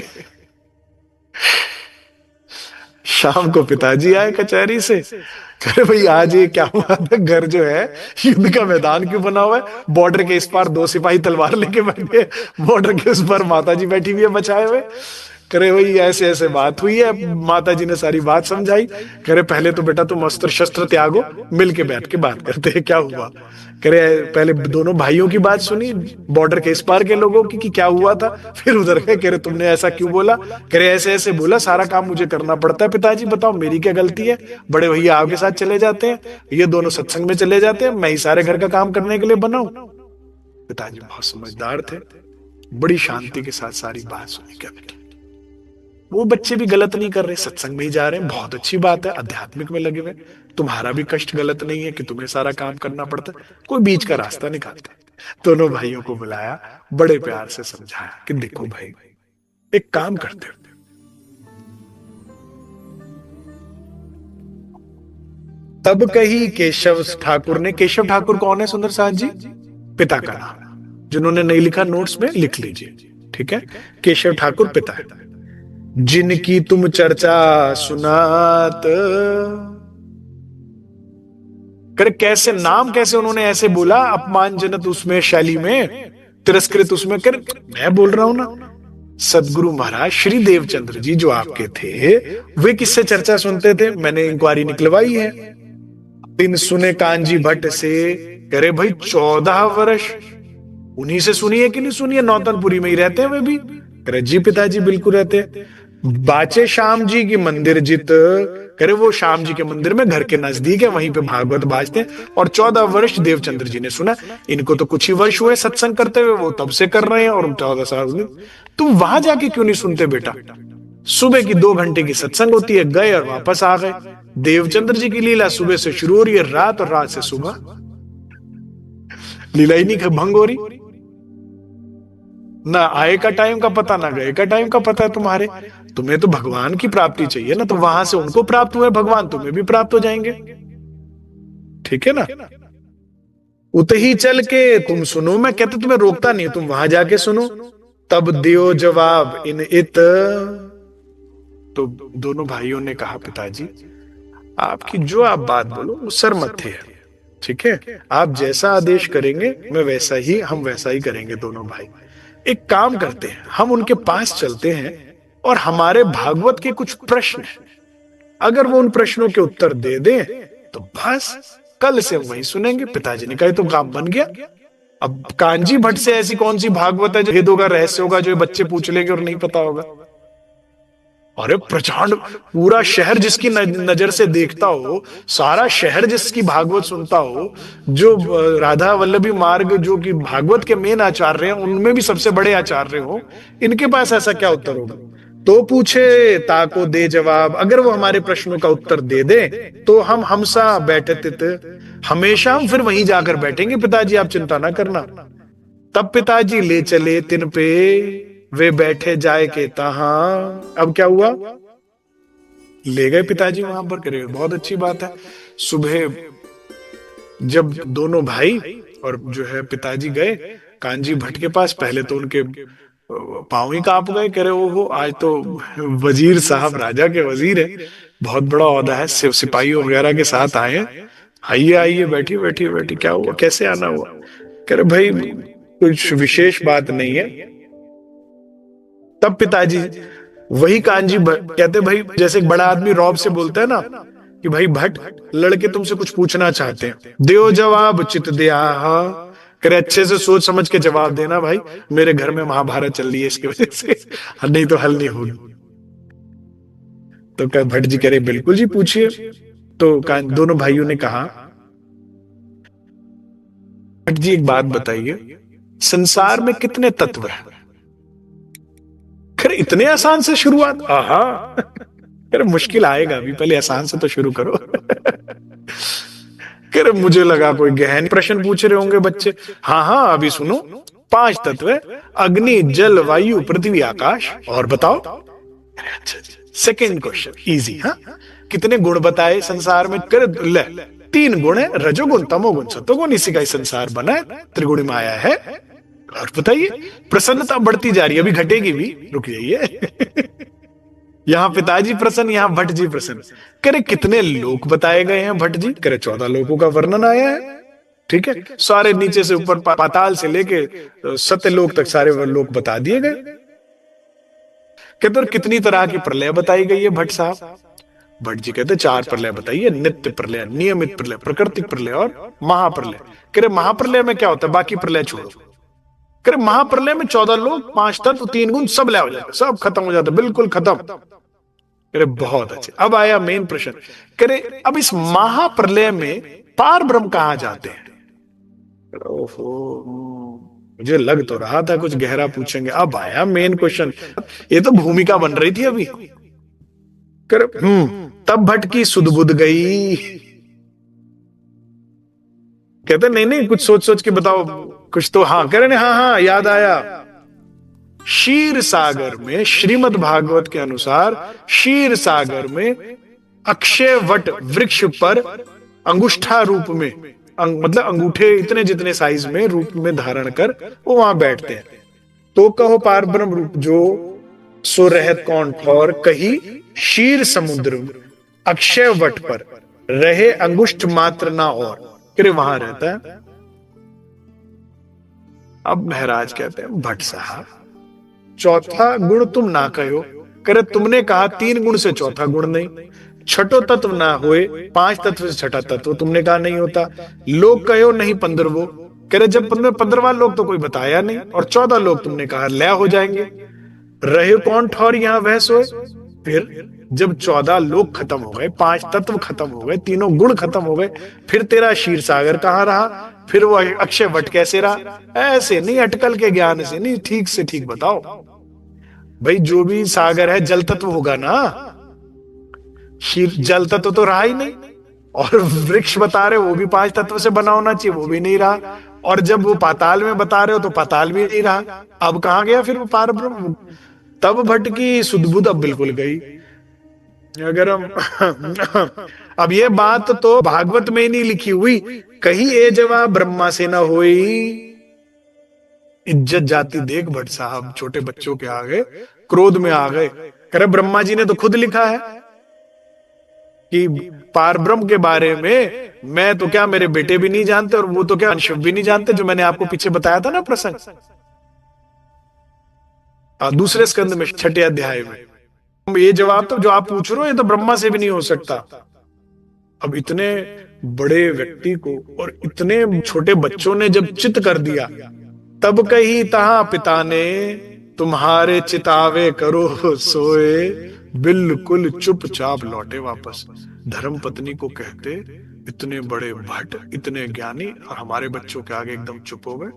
शाम को पिताजी आए कचहरी से। करे भाई आज ये क्या हुआ था? घर जो है युद्ध का मैदान क्यों बना हुआ है? बॉर्डर के इस पार 2 सिपाही तलवार लेके बैठे, बॉर्डर के उस पार माता जी बैठी हुई है बचाए हुए। करे भाई ऐसे ऐसे बात हुई है। माता जी ने सारी बात समझाई। करे पहले तो बेटा तुम अस्त्र शस्त्र त्यागो, मिल के बैठ के बात करते हैं क्या हुआ। करे पहले दोनों भाइयों की बात सुनी, बॉर्डर के इस पार के लोगों की कि क्या हुआ था, फिर उधर गए। करे तुमने ऐसा क्यों बोला? करे ऐसे ऐसे बोला, सारा काम मुझे करना पड़ता है पिताजी, बताओ मेरी क्या गलती है? बड़े भैया आपके साथ चले जाते हैं, ये दोनों सत्संग में चले जाते हैं, मैं ही सारे घर का काम करने के लिए बना हूं। पिताजी बहुत समझदार थे, बड़ी शांति के साथ सारी बात सुनी। क्या बेटा वो बच्चे भी गलत नहीं कर रहे, सत्संग में ही जा रहे हैं, बहुत अच्छी बात है, आध्यात्मिक में लगे हुए, तुम्हारा भी कष्ट गलत नहीं है कि तुम्हें सारा काम करना पड़ता है, कोई बीच का रास्ता निकालते। दोनों भाइयों को बुलाया, बड़े प्यार से समझाया कि देखो भाई एक काम करते हो, तब कही केशव ठाकुर ने। केशव ठाकुर कौन है सुंदर साथ जी? पिता का नाम, जिन्होंने नहीं लिखा नोट्स में लिख लीजिए, ठीक है। केशव ठाकुर पिता है। जिनकी तुम चर्चा सुनात। करे कैसे नाम, कैसे उन्होंने ऐसे बोला अपमानजनक उसमें शैली में, तिरस्कृत उसमें। करे मैं बोल रहा हूं ना, सदगुरु महाराज श्री देवचंद्र जी जो आपके थे, वे किससे चर्चा सुनते थे? मैंने इंक्वायरी निकलवाई है। दिन सुने कांजी भट्ट से। करे भाई 14 वर्ष उन्हीं से सुनिए कि नहीं सुनिए? नौतनपुरी में ही रहते हैं वे भी। करे जी पिताजी बिल्कुल रहते। बाचे श्याम जी की मंदिर जित। करे वो श्याम जी के मंदिर में घर के नजदीक है, वहीं पे भागवत बाजते हैं। और 14 वर्ष देवचंद्र जी ने सुना। इनको तो कुछ ही वर्ष हुए सत्संग करते हुए, वो तब से कर रहे हैं, और 14 साल। तुम वहां जाके क्यों नहीं सुनते बेटा? सुबह की 2 घंटे की सत्संग होती है, गए और वापस आ गए। देवचंद्र जी की लीला सुबह से शुरू हो रही है रात, और रात से सुबह लीला ही नहीं भंग हो रही। ना आए का टाइम का पता, ना गए का टाइम का पता है तुम्हारे। तुम्हें तो भगवान की प्राप्ति चाहिए ना, तो वहां से उनको प्राप्त हुए भगवान, तुम्हें भी प्राप्त हो जाएंगे, ठीक है ना। उत ही चल के तुम सुनो, मैं कहते तुम्हें रोकता नहीं, तुम वहां जाके सुनो। तब दियो जवाब इन इत। तो दोनों भाइयों ने कहा पिताजी आपकी जो आप बात बोलो वो सर मत्थे है, ठीक है, आप जैसा आदेश करेंगे मैं वैसा ही, हम वैसा ही करेंगे दोनों भाई। एक काम करते हैं, हम उनके पास चलते हैं और हमारे भागवत के कुछ प्रश्न हैं, अगर वो उन प्रश्नों के उत्तर दे दें तो बस कल से वही सुनेंगे। पिताजी ने कहा तो काम बन गया। अब कांजी भट्ट से ऐसी कौन सी भागवत है जो भेद होगा, रहस्य होगा, जो बच्चे पूछ लेंगे और नहीं पता होगा? अरे प्रचंड, पूरा शहर जिसकी नजर से देखता हो, सारा शहर जिसकी भागवत सुनता हो, जो राधा वल्लभी मार्ग जो कि भागवत के मेन आचार्य हैं, उनमें भी सबसे बड़े आचार्य हो, इनके पास ऐसा क्या उत्तर होगा? तो पूछे ताको दे जवाब, अगर वो हमारे प्रश्नों का उत्तर दे दे तो हम हमसा बैठते थे, हमेशा हम फिर वहीं जाकर बैठेंगे पिताजी, आप चिंता ना करना। तब पिताजी ले चले तिन पे, वे बैठे जाए के तहां। अब क्या हुआ, ले गए पिताजी वहां पर, करे बहुत अच्छी बात है। सुबह जब दोनों भाई और जो है पिताजी गए कांजी भट्ट के पास, पहले तो उनके पांव ही कांप गए, कह रहे ओहो आज तो वजीर साहब, राजा के वजीर है, बहुत बड़ा ओहदा है, सिपाहियों वगैरह के साथ आए हैं, आइए आइए बैठिए बैठिए बैठिए, क्या हुआ, कैसे आना हुआ। कह रहे भाई कुछ विशेष बात नहीं है। तब पिताजी वही कांजी कहते भाई, जैसे एक बड़ा आदमी रौब से बोलता है ना कि भाई भट्ट लड़के तुमसे कुछ पूछना चाहते हैं, देओ जवाब चित दिया, करे अच्छे से सोच समझ के जवाब देना भाई, मेरे घर में महाभारत चल रही है इसकी वजह से, नहीं तो हल नहीं होगी। तो क्या भट्ट जी कह रहे बिल्कुल जी पूछिए। तो दोनों भाइयों ने कहा, भट्ट जी एक बात बताइए, संसार में कितने तत्व हैं? खैर इतने आसान से शुरुआत, आहा खैर मुश्किल आएगा अभी, पहले आसान से तो शुरू करो। खैर मुझे लगा कोई गहन प्रश्न पूछ रहे होंगे बच्चे। हाँ हाँ अभी सुनो, 5 तत्व है, अग्नि जल वायु पृथ्वी आकाश, और बताओ। सेकेंड क्वेश्चन इजी, हाँ कितने गुण बताए संसार में? कर ले 3 गुण है, रजोगुण तमोगुण सतोगुण, इसी का संसार बना है, त्रिगुणी माया है। और बताइए, प्रसन्नता बढ़ती जा रही है, अभी घटेगी भी, रुक जाइए। यहाँ पिताजी प्रसन्न, यहाँ भट्ट जी प्रसन्न। करे कितने लोक बताए गए हैं भट्ट जी? करे 14 लोकों का वर्णन आया है, ठीक है, सारे नीचे से ऊपर पाताल से लेके सत्यलोक तक सारे लोक बता दिए गए। कहते कितनी तरह की प्रलय बताई गई है भट्ट साहब? भट्ट जी कहते 4 प्रलय बताइए, नित्य प्रलय, नियमित प्रलय, प्राकृतिक प्रलय और महाप्रलय। कह रहे महाप्रलय में क्या होता है, बाकी प्रलय छोड़ो। कह रहे महाप्रलय में 14 लोग, 5 तत्व, 3 गुण, सब लय हो जाते, सब खत्म हो जाता, बिल्कुल खत्म। कह रहे बहुत अच्छे। अब आया मेन प्रश्न, कह रहे अब इस महाप्रलय में पार ब्रह्म कहां जाते हैं? ओहो, मुझे लग तो रहा था कुछ गहरा पूछेंगे। अब आया मेन क्वेश्चन, ये तो भूमिका बन रही थी अभी। कर तब भट्ट की सुध-बुध गई। कहते नहीं नहीं कुछ सोच सोच के बताओ कुछ तो। हाँ कह रहे हाँ हाँ याद आया, क्षीर सागर में, श्रीमद् भागवत के अनुसार क्षीर सागर में अक्षय वट वृक्ष पर अंगुष्ठा रूप में, मतलब अंगूठे इतने जितने साइज में रूप में धारण कर वो वहां बैठते हैं। तो कहो पार ब्रह्म रूप जो, सो रहत कौन ठौर, कही क्षीर समुद्र अक्षय वट पर, रहे अंगुष्ठ मात्र ना और। फिर वहां रहता है। अब महाराज कहते हैं भट्ट साहब चौथा गुण तुम ना कहो। करे तुमने कहा 3 गुण से चौथा गुण नहीं, छठो तत्व ना होए, 5 तत्व से छठा तत्व तुमने कहा नहीं होता, लोग कहो नहीं 15वो। करे जब 15वां लोग तो कोई बताया नहीं, और 14 लोग तुमने कहा लय हो जाएंगे, रहे कौन ठौर यहां वह सोए। फिर जब 14 लोग खत्म हो गए, 5 तत्व खत्म हो गए, 3 गुण खत्म हो गए, फिर तेरा क्षीर सागर कहां रहा, फिर वो अक्षय वट कैसे रहा? ऐसे नहीं, अटकल के ज्ञान से नहीं, ठीक से ठीक बताओ भाई। जो भी सागर है जल तत्व होगा ना, क्षीर जल तत्व तो रहा ही नहीं, और वृक्ष बता रहे वो भी 5 तत्व से बना होना चाहिए, वो भी नहीं रहा, और जब वो पाताल में बता रहे हो तो पाताल भी नहीं रहा। अब कहां गया फिर वो पार ब्रह्म? तब भट्ट की सुध-बुध अब बिल्कुल गई। अगर हम अब ये बात तो भागवत में ही नहीं लिखी हुई, कहीं ये जवाब ब्रह्मा से ना होई। इज्जत जाती देख भट्ट साहब छोटे बच्चों के आगे क्रोध में आ गए। करे ब्रह्मा जी ने तो खुद लिखा है कि पार ब्रह्म के बारे में मैं तो क्या, मेरे बेटे भी नहीं जानते, और वो तो क्या अंशव भी नहीं जानते, जो मैंने आपको पीछे बताया था ना प्रसंग, दूसरे स्कंद में 6ठे अध्याय में। ये जवाब तो जो आप पूछ रहे हो ये तो ब्रह्मा से भी नहीं हो सकता। अब इतने बड़े व्यक्ति को और इतने छोटे बच्चों ने जब चित कर दिया, तब कही तहा पिता ने तुम्हारे चितावे करो सोए, बिल्कुल चुपचाप लौटे वापस। धर्म पत्नी को कहते इतने बड़े भट्ट, इतने ज्ञानी, और हमारे बच्चों के आगे एकदम चुप हो गए।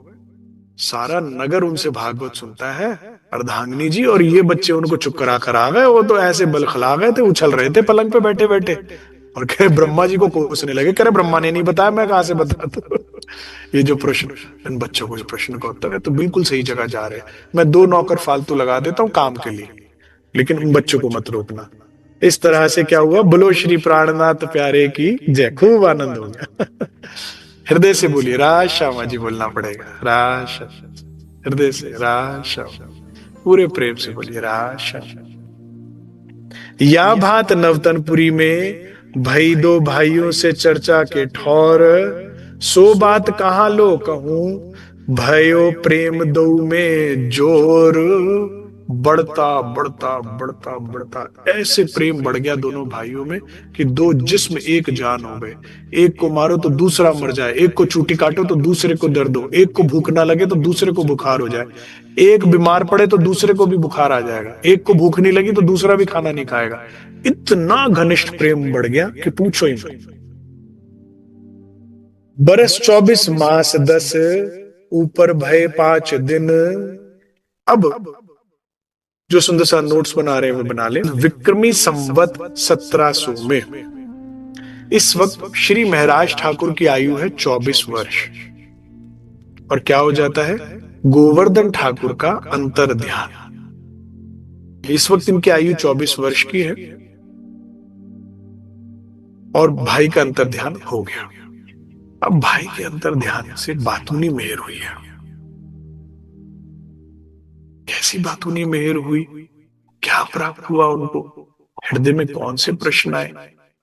सारा नगर उनसे भागवत सुनता है, अर्धांगिनी जी और ये बच्चे उनको चुप करा कर आ गए। वो तो ऐसे बलखला गए थे, उछल रहे थे पलंग पे बैठे बैठे, और कहे ब्रह्मा जी को कोसने लगे, कह रहे ब्रह्मा ने नहीं बताया, मैं कहां से बता दूं। ये जो प्रश्न, इन बच्चों को जो प्रश्न का उत्तर है, तो बिल्कुल सही जगह जा रहे हैं। मैं 2 नौकर फालतू लगा देता हूँ काम के लिए, लेकिन उन बच्चों को मत रोकना। इस तरह से क्या हुआ, बोलो श्री प्राणनाथ प्यारे की जय, खूब आनंद हो गया। हृदय से बोलिए राज श्यामा जी, बोलना पड़ेगा राज श्यामा, हृदय से राज श्यामा, पूरे प्रेम से बोलिए राज श्यामा। या भात नवतनपुरी में भई दो भाइयों से चर्चा के ठौर, सो बात कहाँ लो कहूं, भयो प्रेम दो में जोर। बढ़ता बढ़ता बढ़ता बढ़ता ऐसे प्रेम बढ़ गया दोनों भाइयों में कि 2 जिस्म एक जान हो गए। एक को मारो तो दूसरा मर जाए, एक को चूटी काटो तो दूसरे को दर्द हो, एक को भूख ना लगे तो दूसरे को बुखार हो जाए, एक बीमार पड़े तो दूसरे को भी बुखार आ जाएगा, एक को भूख नहीं लगी तो दूसरा भी खाना नहीं खाएगा। इतना घनिष्ठ प्रेम बढ़ गया कि पूछो ही मत। बरस 24 मास 10, ऊपर भय 5 दिन। अब जो सुंदर सा नोट्स बना रहे हैं वो बना ले। विक्रमी संवत 1700 में इस वक्त श्री महाराज ठाकुर की आयु है 24 वर्ष, और क्या हो जाता है, गोवर्धन ठाकुर का अंतर ध्यान। इस वक्त इनकी आयु 24 वर्ष की है और भाई का अंतर ध्यान हो गया। अब भाई के अंतर ध्यान से बातूनी मेहर हुई है। कैसी बातूनी मेहर हुई, क्या प्राप्त हुआ उनको, हृदय में कौन से प्रश्न आए,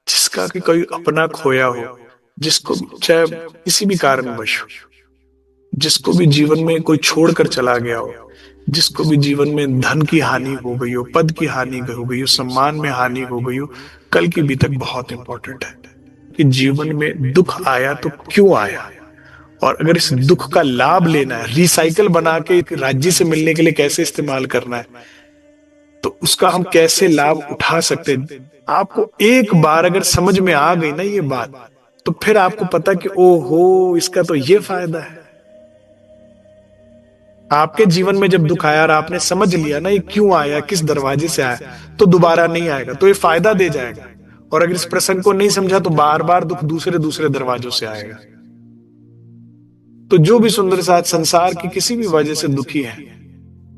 जिसका कि कोई अपना खोया हो, जिसको चाहे किसी भी कारणवश, जिसको भी जीवन में कोई छोड़कर चला गया हो, जिसको भी जीवन में धन की हानि हो गई हो, पद की हानि हो गई हो, सम्मान में हानि हो गई हो, कल की भी तक बहुत इंपॉर्टेंट है कि जीवन में दुख आया तो क्यों आया, और अगर इस दुख का लाभ लेना है, रिसाइकल बना के राज्य से मिलने के लिए कैसे इस्तेमाल करना है, तो उसका हम कैसे लाभ उठा सकते हैं। आपको एक बार अगर समझ में आ गई ना ये बात, तो फिर आपको पता कि ओहो इसका तो ये फायदा है। आपके जीवन में जब दुख आया और आपने समझ लिया ना ये क्यों आया, किस दरवाजे से आया, तो दोबारा नहीं आएगा, तो ये फायदा दे जाएगा। और अगर इस प्रसंग को नहीं समझा तो बार बार दुख दूसरे दूसरे दरवाजों से आएगा। तो जो भी सुंदर साथ संसार की किसी भी वजह से दुखी है,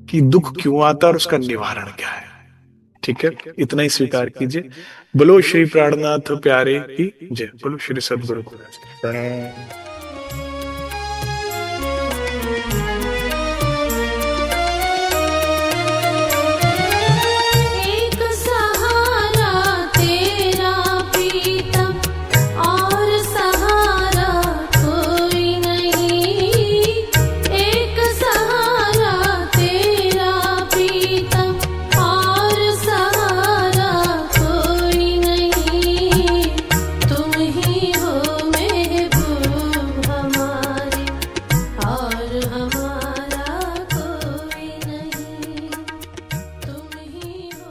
कि दुख क्यों आता है और उसका निवारण क्या है। ठीक है, इतना ही स्वीकार कीजिए। बोलो श्री प्राणनाथ प्यारे की जय, बोलो श्री सद्गुरु।